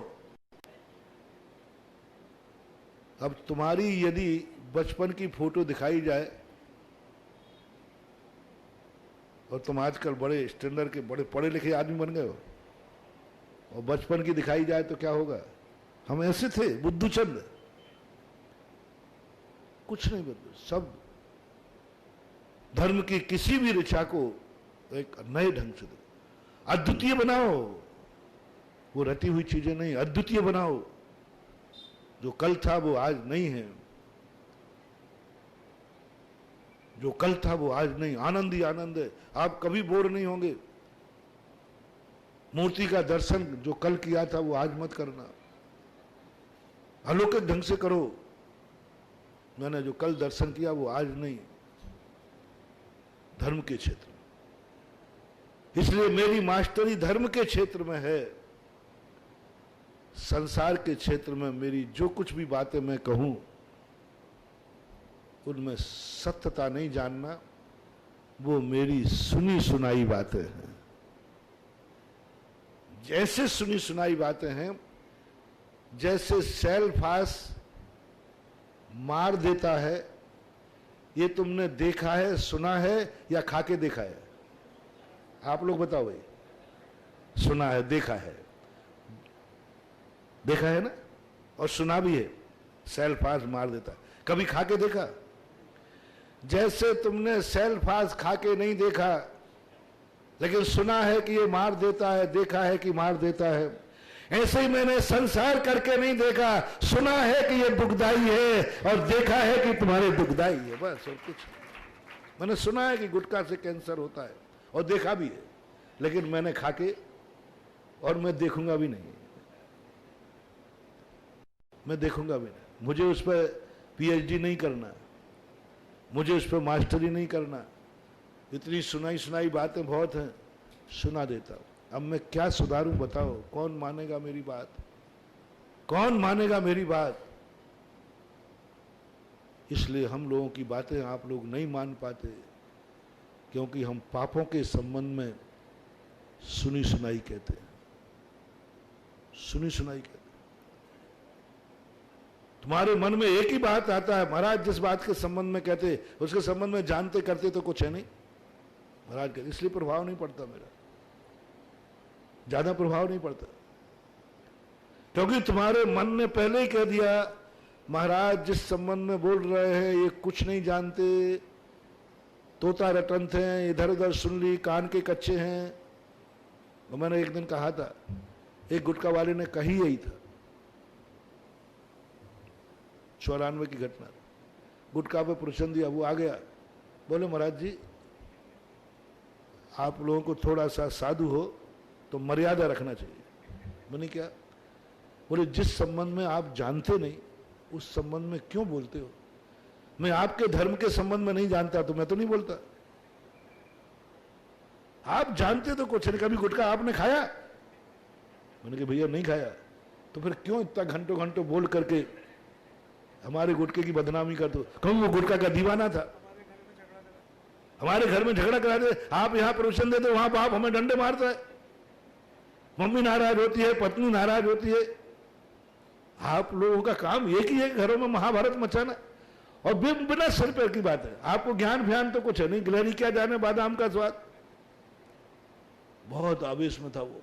अब तुम्हारी यदि बचपन की फोटो दिखाई जाए, और तुम आजकल बड़े स्टैंडर्ड के बड़े पढ़े लिखे आदमी बन गए हो, और बचपन की दिखाई जाए तो क्या होगा? हम ऐसे थे बुद्धूचंद, कुछ नहीं बदले। सब धर्म की किसी भी ऋचा को एक नए ढंग से दो, अद्वितीय बनाओ। वो रटी हुई चीजें नहीं, अद्वितीय बनाओ। जो कल था वो आज नहीं है, जो कल था वो आज नहीं। आनंद ही आनंद है, आप कभी बोर नहीं होंगे। मूर्ति का दर्शन जो कल किया था वो आज मत करना, अलौकिक ढंग से करो। मैंने जो कल दर्शन किया वो आज नहीं, धर्म के क्षेत्र में। इसलिए मेरी मास्टरी धर्म के क्षेत्र में है। संसार के क्षेत्र में मेरी जो कुछ भी बातें मैं कहूं, उनमें सत्यता नहीं जानना, वो मेरी सुनी सुनाई बातें हैं। जैसे सुनी सुनाई बातें हैं, जैसे सेल फास मार देता है, ये तुमने देखा है, सुना है या खाके देखा है? आप लोग बताओ भाई। सुना है, देखा है, देखा है ना, और सुना भी है। सेल फास मार देता है। कभी खाके देखा? जैसे तुमने सेल फास खाके नहीं देखा, लेकिन सुना है कि ये मार देता है, देखा है कि मार देता है, ऐसे ही मैंने संसार करके नहीं देखा, सुना है कि ये दुखदाई है और देखा है कि तुम्हारे दुखदाई है, बस और कुछ। मैंने सुना है कि गुटखा से कैंसर होता है और देखा भी है, लेकिन मैंने खाके, और मैं देखूंगा भी नहीं, मैं देखूंगा भी नहीं। मुझे उस पर पीएचडी नहीं करना, मुझे उस पर मास्टरी नहीं करना। इतनी सुनाई सुनाई बातें बहुत हैं, सुना देता हूं। अब मैं क्या सुधारूं बताओ, कौन मानेगा मेरी बात, कौन मानेगा मेरी बात। इसलिए हम लोगों की बातें आप लोग नहीं मान पाते, क्योंकि हम पापों के संबंध में सुनी सुनाई कहते हैं, सुनी सुनाई कहते हैं। तुम्हारे मन में एक ही बात आता है, महाराज जिस बात के संबंध में कहते उसके संबंध में जानते करते तो कुछ है नहीं महाराज कहते, इसलिए प्रभाव नहीं पड़ता मेरा, ज्यादा प्रभाव नहीं पड़ता, क्योंकि तुम्हारे मन ने पहले ही कह दिया महाराज जिस संबंध में बोल रहे हैं ये कुछ नहीं जानते, तोता रटंत हैं, इधर उधर सुन ली, कान के कच्चे हैं। तो मैंने एक दिन कहा था, एक गुटखा वाले ने कही यही था, 94 की घटना, गुटखा पे प्रवचन दिया, वो आ गया, बोले महाराज जी आप लोगों को थोड़ा सा साधु हो तो मर्यादा रखना चाहिए। मैंने क्या? बोले जिस संबंध में आप जानते नहीं उस संबंध में क्यों बोलते हो? मैं आपके धर्म के संबंध में नहीं जानता तो मैं तो नहीं बोलता, आप जानते तो कुछ नहीं। कभी गुटखा आपने खाया? मैंने कहा भैया नहीं खाया। तो फिर क्यों इतना घंटों घंटों बोल करके हमारे गुटखे की बदनामी कर दो? कहूँ वो गुटखा का दीवाना था, हमारे घर में झगड़ा करा दे, आप यहां प्रवचन देते वहां बाप हमें डंडे मारता है, मम्मी नाराज होती है, पत्नी नाराज होती है। आप लोगों का काम एक ही है, घरों में महाभारत मचाना, और बिना सिर पैर की बात है। आपको ज्ञान फ्यान तो कुछ है नहीं, गिलहरी क्या जाने बादाम का स्वाद। बहुत आवेश में था वो,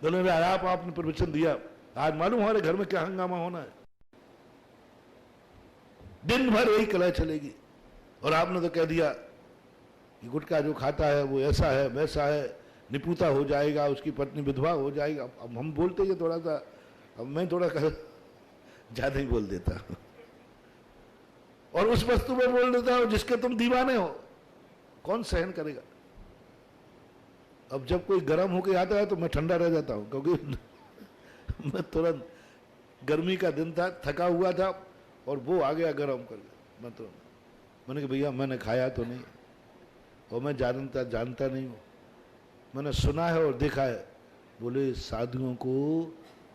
बोले आपने प्रवचन दिया, आज मालूम हमारे घर में क्या हंगामा होना है, दिन भर यही कलह चलेगी। और आपने तो कह दिया कि गुटखा जो खाता है वो ऐसा है वैसा है, निपुता हो जाएगा, उसकी पत्नी विधवा हो जाएगा। अब हम बोलते हैं थोड़ा सा, अब मैं थोड़ा ज्यादा ही बोल देता हूं, और उस वस्तु में बोल देता हूं जिसके तुम दीवाने हो, कौन सहन करेगा? अब जब कोई गर्म होके आता है तो मैं ठंडा रह जाता हूं, क्योंकि मैं तुरंत, गर्मी का दिन था, थका हुआ था, और वो आ गया गर्म कर गया। मैं तो मैंने कहा भैया मैंने खाया तो नहीं, और मैं जानता नहीं हूँ, मैंने सुना है और देखा है। बोले साधुओं को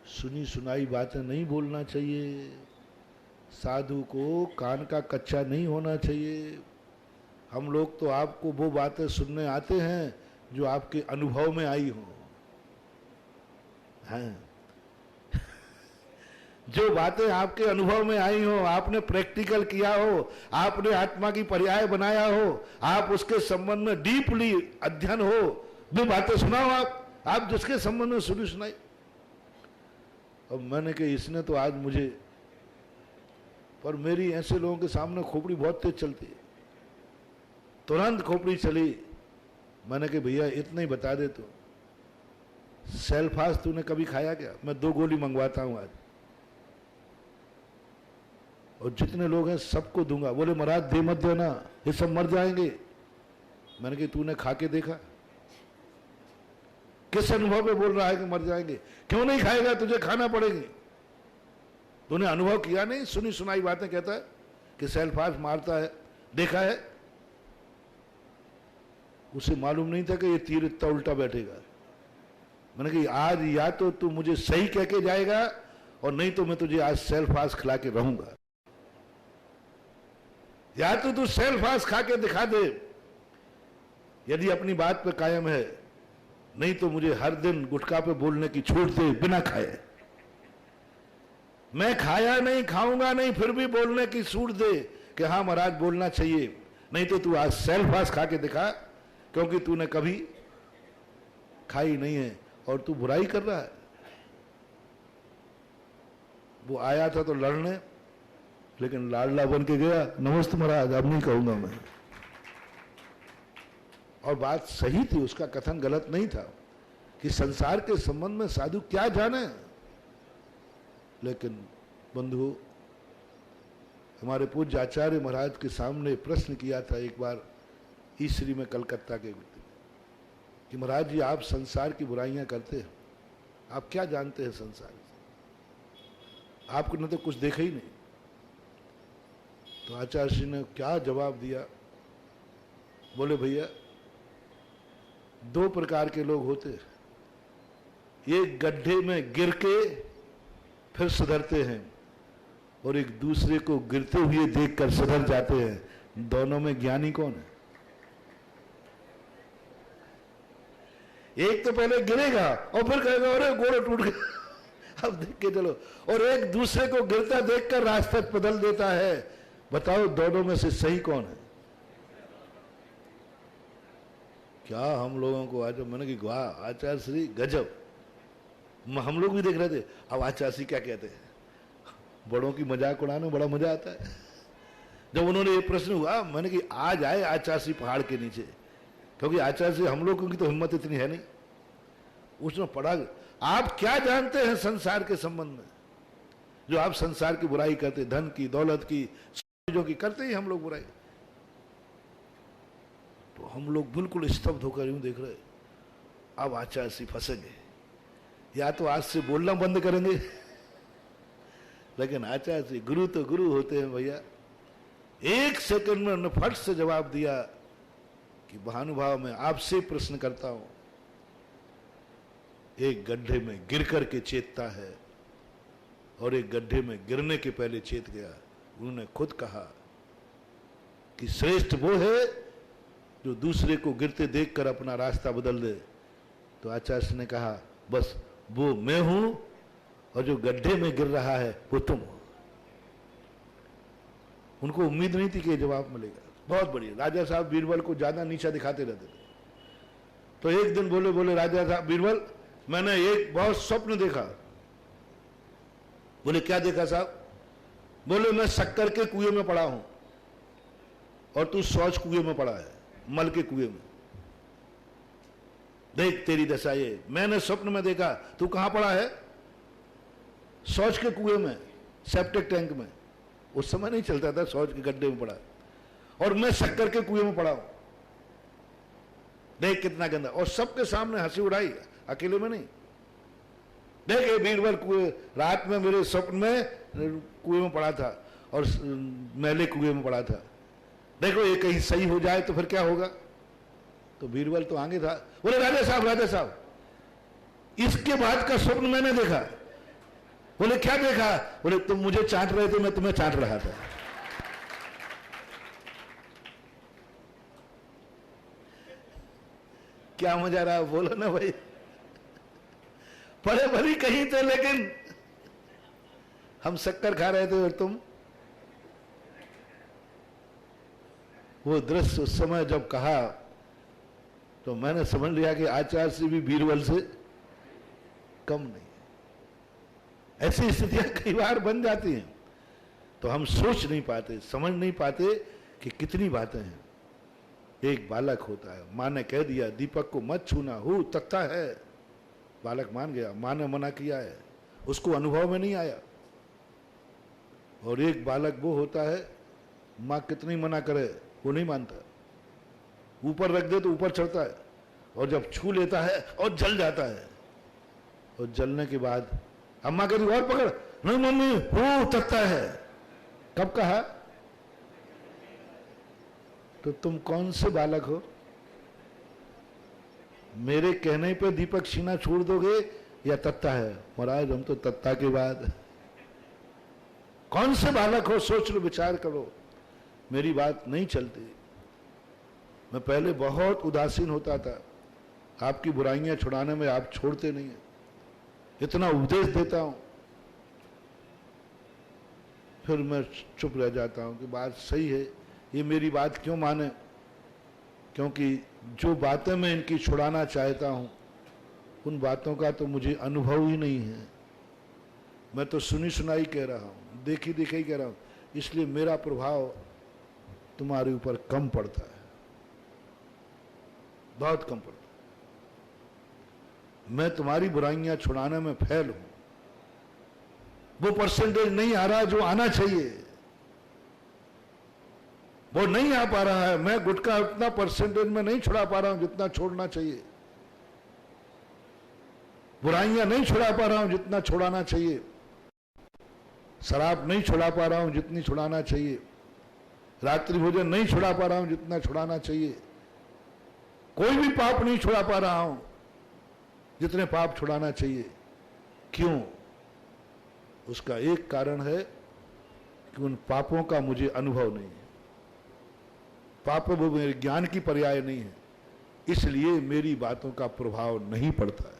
सुनी सुनाई बातें नहीं बोलना चाहिए, साधु को कान का कच्चा नहीं होना चाहिए। हम लोग तो आपको वो बातें सुनने आते हैं जो आपके अनुभव में आई हो, हैं जो बातें आपके अनुभव में आई हो, आपने प्रैक्टिकल किया हो, आपने आत्मा की पर्याय बनाया हो, आप उसके संबंध में डीपली अध्ययन हो, वो बातें सुनाओ आप जिसके संबंध में सुनी सुनाई। अब मैंने कहा इसने तो आज मुझे, पर मेरी ऐसे लोगों के सामने खोपड़ी बहुत तेज चलती है, तुरंत खोपड़ी चली। मैंने कहा भैया इतना ही बता दे, तो सेल्फास तूने कभी खाया क्या? मैं 2 गोली मंगवाता हूं आज, और जितने लोग हैं सबको दूंगा। बोले महाराज दे मत देना, ये सब मर जाएंगे। मैंने कहा तूने खा के देखा? किस अनुभव में बोल रहा है कि मर जाएंगे? क्यों नहीं खाएगा? तुझे खाना पड़ेगी। तूने अनुभव किया नहीं? सुनी सुनाई बातें कहता है कि सेल्फास मारता है, देखा है? उसे मालूम नहीं था कि ये तीर इतना उल्टा बैठेगा। मैंने कहा आज या तो तू मुझे सही कह के जाएगा, और नहीं तो मैं तुझे आज सेल्फास खिला के रहूंगा। या तो तू सेल्फास खा के दिखा दे यदि अपनी बात पे कायम है, नहीं तो मुझे हर दिन गुटखा पे बोलने की छूट दे बिना खाए। मैं खाया नहीं, खाऊंगा नहीं, फिर भी बोलने की छूट दे कि हाँ महाराज बोलना चाहिए। नहीं तो तू आज सेल्फास खा के दिखा, क्योंकि तूने कभी खाई नहीं है और तू बुराई कर रहा है। वो आया था तो लड़ने, लेकिन लाडला बन के गया। नमस्ते महाराज, अब नहीं कहूंगा मैं। और बात सही थी, उसका कथन गलत नहीं था कि संसार के संबंध में साधु क्या जाने। लेकिन बंधु, हमारे पूज्य आचार्य महाराज के सामने प्रश्न किया था एक बार ईश्वरी में, कलकत्ता के व्यक्ति कि महाराज जी आप संसार की बुराइयां करते हैं, आप क्या जानते हैं संसार से? आपने तो कुछ देखा ही नहीं। तो आचार्य श्री ने क्या जवाब दिया? बोले भैया दो प्रकार के लोग होते हैं। एक गड्ढे में गिर के फिर सुधरते हैं और एक दूसरे को गिरते हुए देखकर सुधर जाते हैं। दोनों में ज्ञानी कौन है? एक तो पहले गिरेगा और फिर कहेगा अरे गोड़ टूट गया, अब देख के चलो। और एक दूसरे को गिरता देखकर रास्ता बदल देता है। बताओ दोनों में से सही कौन है? क्या हम लोगों को आज मैंने कि वाह आचार्य श्री गजब, हम लोग भी देख रहे थे। अब आचार्य श्री क्या कहते हैं, बड़ों की मजाक उड़ाने में बड़ा मजा आता है। जब उन्होंने ये प्रश्न हुआ मैंने कि आज आए आचार्य श्री पहाड़ के नीचे, क्योंकि आचार्य श्री हम लोगों की तो हिम्मत इतनी है नहीं। उसने पढ़ा आप क्या जानते हैं संसार के संबंध में, जो आप संसार की बुराई करते, धन की दौलत की चीजों की करते ही हम लोग बुराई। तो हम लोग बिल्कुल स्तब्ध होकर यूं देख रहे। अब आचार्य श्री फंसेंगे, या तो आज से बोलना बंद करेंगे, लेकिन आचार्य श्री गुरु तो गुरु होते हैं भैया। एक सेकंड में उन्होंने फट से जवाब दिया कि महानुभाव मैं आपसे प्रश्न करता हूं, एक गड्ढे में गिर करके चेतता है और एक गड्ढे में गिरने के पहले चेत गया। उन्होंने खुद कहा कि श्रेष्ठ वो है जो दूसरे को गिरते देखकर अपना रास्ता बदल दे। तो आचार्य ने कहा बस वो मैं हूं और जो गड्ढे में गिर रहा है वो तुम हो। उनको उम्मीद नहीं थी कि जवाब मिलेगा। बहुत बढ़िया। राजा साहब बीरबल को ज्यादा नीचा दिखाते रहते थे। तो एक दिन बोले राजा साहब बीरबल मैंने एक बहुत स्वप्न देखा। बोले क्या देखा साहब? बोले मैं शक्कर के कुएं में पड़ा हूं और तू शौच कुएं में पड़ा है, मल के कुएं में। देख तेरी दशा ये, मैंने स्वप्न में देखा तू कहां पड़ा है? शौच के कुएं में, सेप्टिक टैंक में। उस समय नहीं चलता था, शौच के गड्ढे में पड़ा, और मैं शक्कर के कुएं में पड़ा हूं। देख कितना गंदा। और सबके सामने हंसी उड़ाई, अकेले में नहीं। देखे बीरबल कुएं, रात में मेरे स्वप्न में कुएं में पड़ा था और मैले कुएं में पड़ा था। देखो ये कहीं सही हो जाए तो फिर क्या होगा? तो बीरबल तो आगे था। बोले राजा साहब इसके बाद का स्वप्न मैंने देखा। बोले क्या देखा? बोले तुम मुझे चाट रहे थे, मैं तुम्हें चाट रहा था। क्या मजा रहा? बोलो ना भाई। पढ़े भली कहीं थे लेकिन हम शक्कर खा रहे थे और तुम। वो दृश्य उस समय जब कहा तो मैंने समझ लिया कि आचार्य श्री भी बीरबल से कम नहीं। ऐसी स्थितियां कई बार बन जाती हैं तो हम सोच नहीं पाते, समझ नहीं पाते कि कितनी बातें हैं। एक बालक होता है, माँ ने कह दिया दीपक को मत छूना, हूँ तख्ता है। बालक मान गया, माँ ने मना किया है, उसको अनुभव में नहीं आया। और एक बालक वो होता है, माँ कितनी मना करे वो नहीं मानता, ऊपर रख दे तो ऊपर चढ़ता है, और जब छू लेता है और जल जाता है। और जलने के बाद अम्मा कहती और पकड़, नहीं मम्मी वो तख्ता है। कब कहा? तो तुम कौन से बालक हो? मेरे कहने पे दीपक छीना छोड़ दोगे या तत्ता है? महाराज हम तो तत्ता के बाद। कौन से बालक हो? सोच लो, विचार करो। मेरी बात नहीं चलती। मैं पहले बहुत उदासीन होता था, आपकी बुराइयां छुड़ाने में आप छोड़ते नहीं है। इतना उपदेश देता हूं फिर मैं चुप रह जाता हूं कि बात सही है, ये मेरी बात क्यों माने? क्योंकि जो बातें मैं इनकी छुड़ाना चाहता हूं उन बातों का तो मुझे अनुभव ही नहीं है। मैं तो सुनी सुनाई कह रहा हूं, देखी देखी कह रहा हूं, इसलिए मेरा प्रभाव तुम्हारे ऊपर कम पड़ता है, बहुत कम पड़ता है। मैं तुम्हारी बुराइयां छुड़ाने में फेल हूं। वो परसेंटेज नहीं आ रहा जो आना चाहिए, वो नहीं आ पा रहा है। मैं गुटखा उतना परसेंटेज में नहीं छुड़ा पा रहा हूं जितना छोड़ना चाहिए। बुराइयां नहीं छुड़ा पा रहा हूं जितना छुड़ाना चाहिए। शराब नहीं छुड़ा पा रहा हूं जितनी छुड़ाना चाहिए। रात्रि भोजन नहीं छुड़ा पा रहा हूं जितना छुड़ाना चाहिए। कोई भी पाप नहीं छुड़ा पा रहा हूं जितने पाप छुड़ाना चाहिए। क्यों? उसका एक कारण है कि उन पापों का मुझे अनुभव नहीं है। पाप वो मेरे ज्ञान की पर्याय नहीं है, इसलिए मेरी बातों का प्रभाव नहीं पड़ता है।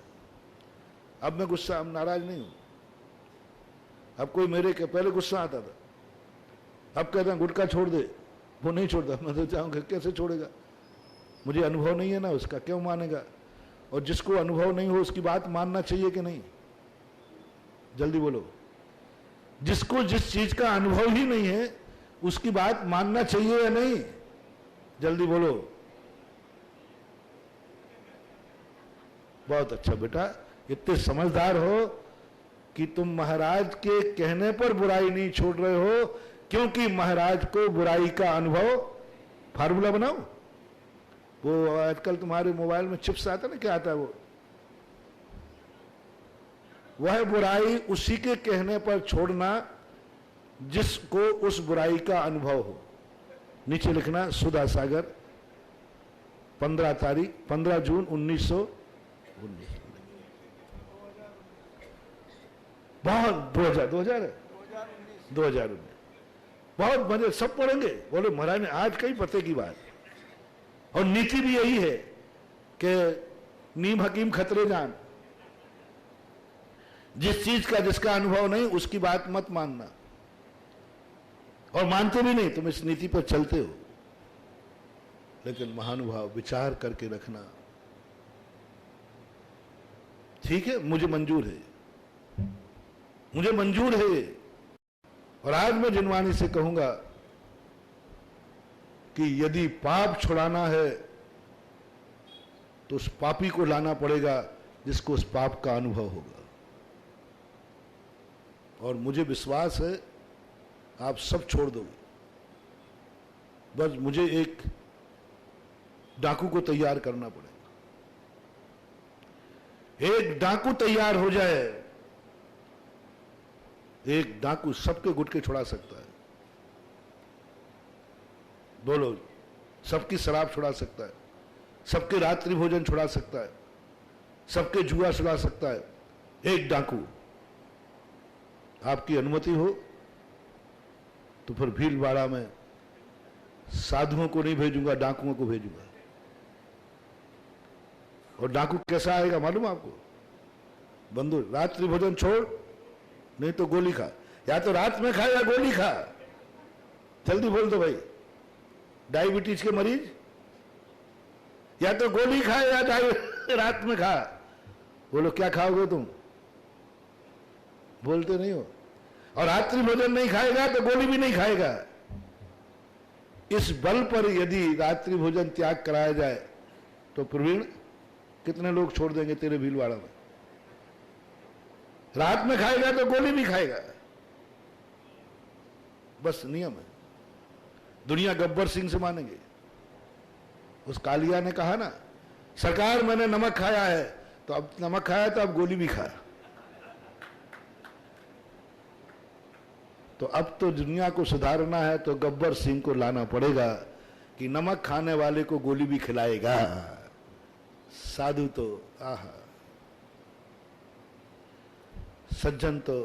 अब मैं गुस्सा, अब नाराज नहीं हूं। अब कोई मेरे के पहले गुस्सा आता था, अब कहता गुटखा छोड़ दे, वो नहीं छोड़ता। मैं तो चाहूंगा कैसे छोड़ेगा, मुझे अनुभव नहीं है ना उसका, क्यों मानेगा? और जिसको अनुभव नहीं हो उसकी बात मानना चाहिए कि नहीं? जल्दी बोलो। जिसको जिस चीज का अनुभव ही नहीं है उसकी बात मानना चाहिए या नहीं? जल्दी बोलो। बहुत अच्छा बेटा, इतने समझदार हो कि तुम महाराज के कहने पर बुराई नहीं छोड़ रहे हो, क्योंकि महाराज को बुराई का अनुभव। फार्मूला बनाओ। वो आजकल तुम्हारे मोबाइल में चिप्स आता है ना, क्या आता है वो? वह बुराई उसी के कहने पर छोड़ना जिसको उस बुराई का अनुभव हो। नीचे लिखना सुधा सागर 15 जून 1919। बहुत 2019 बहुत मजे, सब पढ़ेंगे। बोले महाराज ने आज कई पते की बात। और नीति भी यही है कि नीम हकीम खतरे जान। जिस चीज का जिसका अनुभव नहीं उसकी बात मत मानना, और मानते भी नहीं, तुम इस नीति पर चलते हो। लेकिन महानुभाव विचार करके रखना। ठीक है, मुझे मंजूर है, मुझे मंजूर है। और आज मैं जिनवानी से कहूंगा कि यदि पाप छुड़ाना है तो उस पापी को लाना पड़ेगा जिसको उस पाप का अनुभव होगा। और मुझे विश्वास है आप सब छोड़ दोगे। बस मुझे एक डाकू को तैयार करना पड़ेगा। एक डाकू तैयार हो जाए, एक डाकू सबके गुटके छुड़ा सकता है। बोलो, सबकी शराब छुड़ा सकता है, सबके रात्रि भोजन छुड़ा सकता है, सबके जुआ छुड़ा सकता है। एक डाकू। आपकी अनुमति हो तो फिर भीलवाड़ा में साधुओं को नहीं भेजूंगा, डाकुओं को भेजूंगा। और डाकू कैसा आएगा मालूम आपको? बंधु, रात्रि भोजन छोड़, नहीं तो गोली खा। या तो रात में खा या गोली खा। जल्दी बोल दो भाई। डायबिटीज के मरीज, या तो गोली खा या रात में खा। बोलो क्या खाओगे तुम? बोलते नहीं हो। और रात्रि भोजन नहीं खाएगा तो गोली भी नहीं खाएगा। इस बल पर यदि रात्रि भोजन त्याग कराया जाए तो प्रवीण कितने लोग छोड़ देंगे तेरे भीलवाड़ा में? रात में खाएगा तो गोली भी खाएगा। बस नियम है। दुनिया गब्बर सिंह से मानेंगे। उस कालिया ने कहा ना, सरकार मैंने नमक खाया है, तो अब नमक खाया तो अब गोली भी खाया। तो अब तो दुनिया को सुधारना है तो गब्बर सिंह को लाना पड़ेगा कि नमक खाने वाले को गोली भी खिलाएगा। साधु तो आहा, सज्जन तो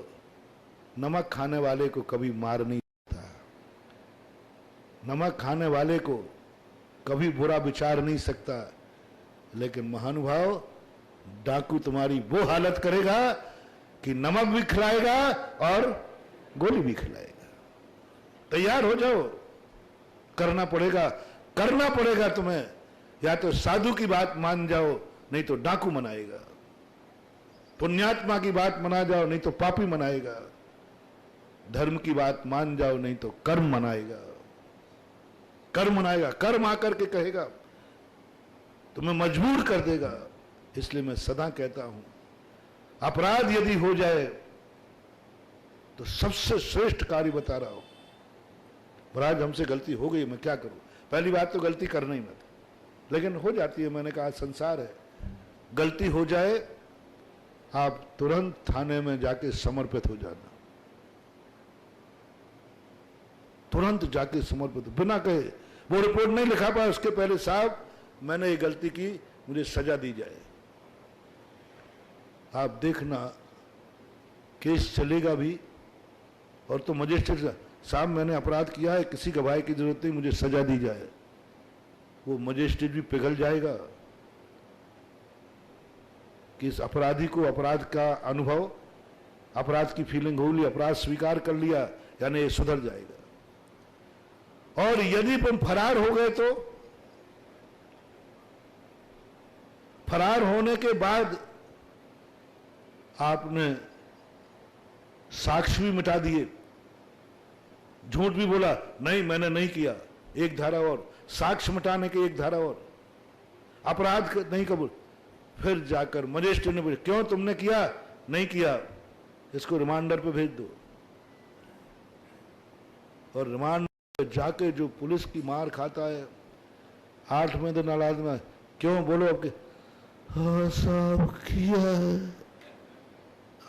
नमक खाने वाले को कभी मार नहीं सकता, नमक खाने वाले को कभी बुरा विचार नहीं सकता। लेकिन महानुभाव, डाकू तुम्हारी वो हालत करेगा कि नमक भी खिलाएगा और गोली भी खिलाएगा। तैयार हो जाओ, करना पड़ेगा तुम्हें। या तो साधु की बात मान जाओ, नहीं तो डाकू मनाएगा। पुण्यात्मा की बात मना जाओ, नहीं तो पापी मनाएगा। धर्म की बात मान जाओ, नहीं तो कर्म मनाएगा। कर्म आकर के कहेगा, तुम्हें मजबूर कर देगा। इसलिए मैं सदा कहता हूं, अपराध यदि हो जाए तो सबसे श्रेष्ठ कार्य बता रहा हूं। महाराज हमसे गलती हो गई, मैं क्या करूं? पहली बात तो गलती करना ही मत, लेकिन हो जाती है। मैंने कहा संसार है, गलती हो जाए आप तुरंत थाने में जाके समर्पित हो जाना। तुरंत जाके समर्पित, बिना कहे। वो रिपोर्ट नहीं लिखा पाया उसके पहले, साहब मैंने ये गलती की, मुझे सजा दी जाए। आप देखना केस चलेगा भी, और तो मजिस्ट्रेट साहब मैंने अपराध किया है, किसी गवाही की जरूरत नहीं, मुझे सजा दी जाए, वो मजिस्ट्रेट भी पिघल जाएगा कि इस अपराधी को अपराध का अनुभव, अपराध की फीलिंग हो ली, अपराध स्वीकार कर लिया, यानी ये सुधर जाएगा। और यदि हम फरार हो गए तो फरार होने के बाद आपने साक्ष्य भी मिटा दिए, झूठ भी बोला, नहीं मैंने नहीं किया, एक धारा और, साक्ष्य मिटाने के एक धारा और, अपराध नहीं कबूल, फिर जाकर मजिस्ट्रेट ने पूछा क्यों तुमने किया, नहीं किया, इसको रिमांडर पे भेज दो। और रिमांड पे जाके जो पुलिस की मार खाता है 8 में तो नाराज में, क्यों बोलो आपके, हाँ साहब किया है।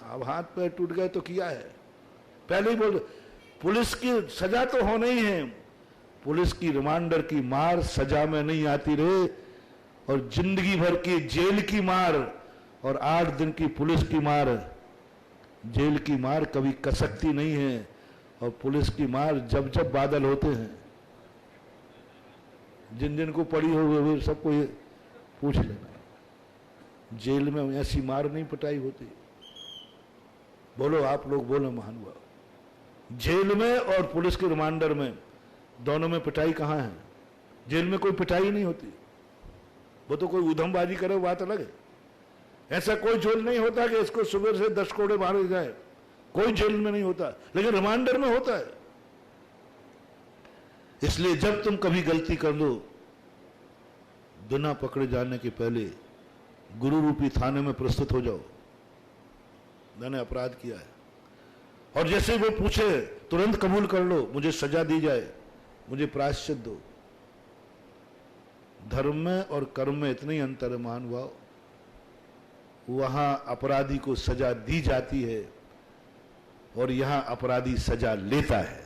अब हाथ पैर टूट गए तो किया है, पहले ही बोल। पुलिस की सजा तो होनी ही है, पुलिस की रिमांडर की मार सजा में नहीं आती रे, और जिंदगी भर की जेल की मार और 8 दिन की पुलिस की मार, जेल की मार कभी कसकती नहीं है, और पुलिस की मार जब जब बादल होते हैं, जिन जिन को पड़ी हो वे सबको ये पूछ लेना, जेल में ऐसी मार नहीं पिटाई होती। बोलो आप लोग, बोलो महानुभाव, जेल में और पुलिस के रिमांडर में दोनों में पिटाई कहां है? जेल में कोई पिटाई नहीं होती, वो तो कोई उधमबाजी करे, बात अलग है। ऐसा कोई जेल नहीं होता कि इसको सुबह से 10 कोड़े मारे जाए, कोई जेल में नहीं होता, लेकिन रिमांडर में होता है। इसलिए जब तुम कभी गलती कर लो, बिना पकड़े जाने के पहले गुरु रूपी थाने में प्रस्तुत हो जाओ, मैंने अपराध किया है, और जैसे वो पूछे तुरंत कबूल कर लो, मुझे सजा दी जाए, मुझे प्रायश्चित दो। धर्म में और कर्म में इतना ही अंतर है महानुभाव, वहां अपराधी को सजा दी जाती है और यहां अपराधी सजा लेता है।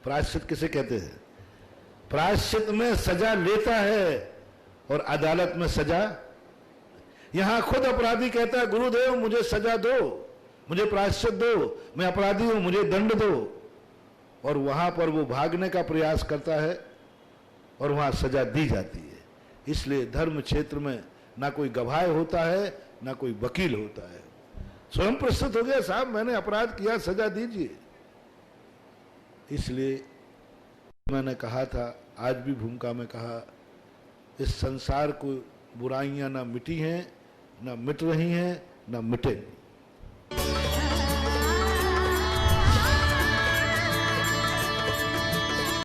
प्रायश्चित किसे कहते हैं? प्रायश्चित में सजा लेता है और अदालत में सजा, यहां खुद अपराधी कहता है गुरुदेव मुझे सजा दो, मुझे प्रायश्चित दो, मैं अपराधी हूं, मुझे दंड दो, और वहां पर वो भागने का प्रयास करता है और वहां सजा दी जाती है। इसलिए धर्म क्षेत्र में ना कोई गवाह होता है, ना कोई वकील होता है, स्वयं प्रस्तुत हो गया, साहब मैंने अपराध किया, सजा दीजिए। इसलिए मैंने कहा था, आज भी भूमिका में कहा, इस संसार को बुराइयां ना मिटी हैं, ना मिट रही हैं, ना मिटेंगी।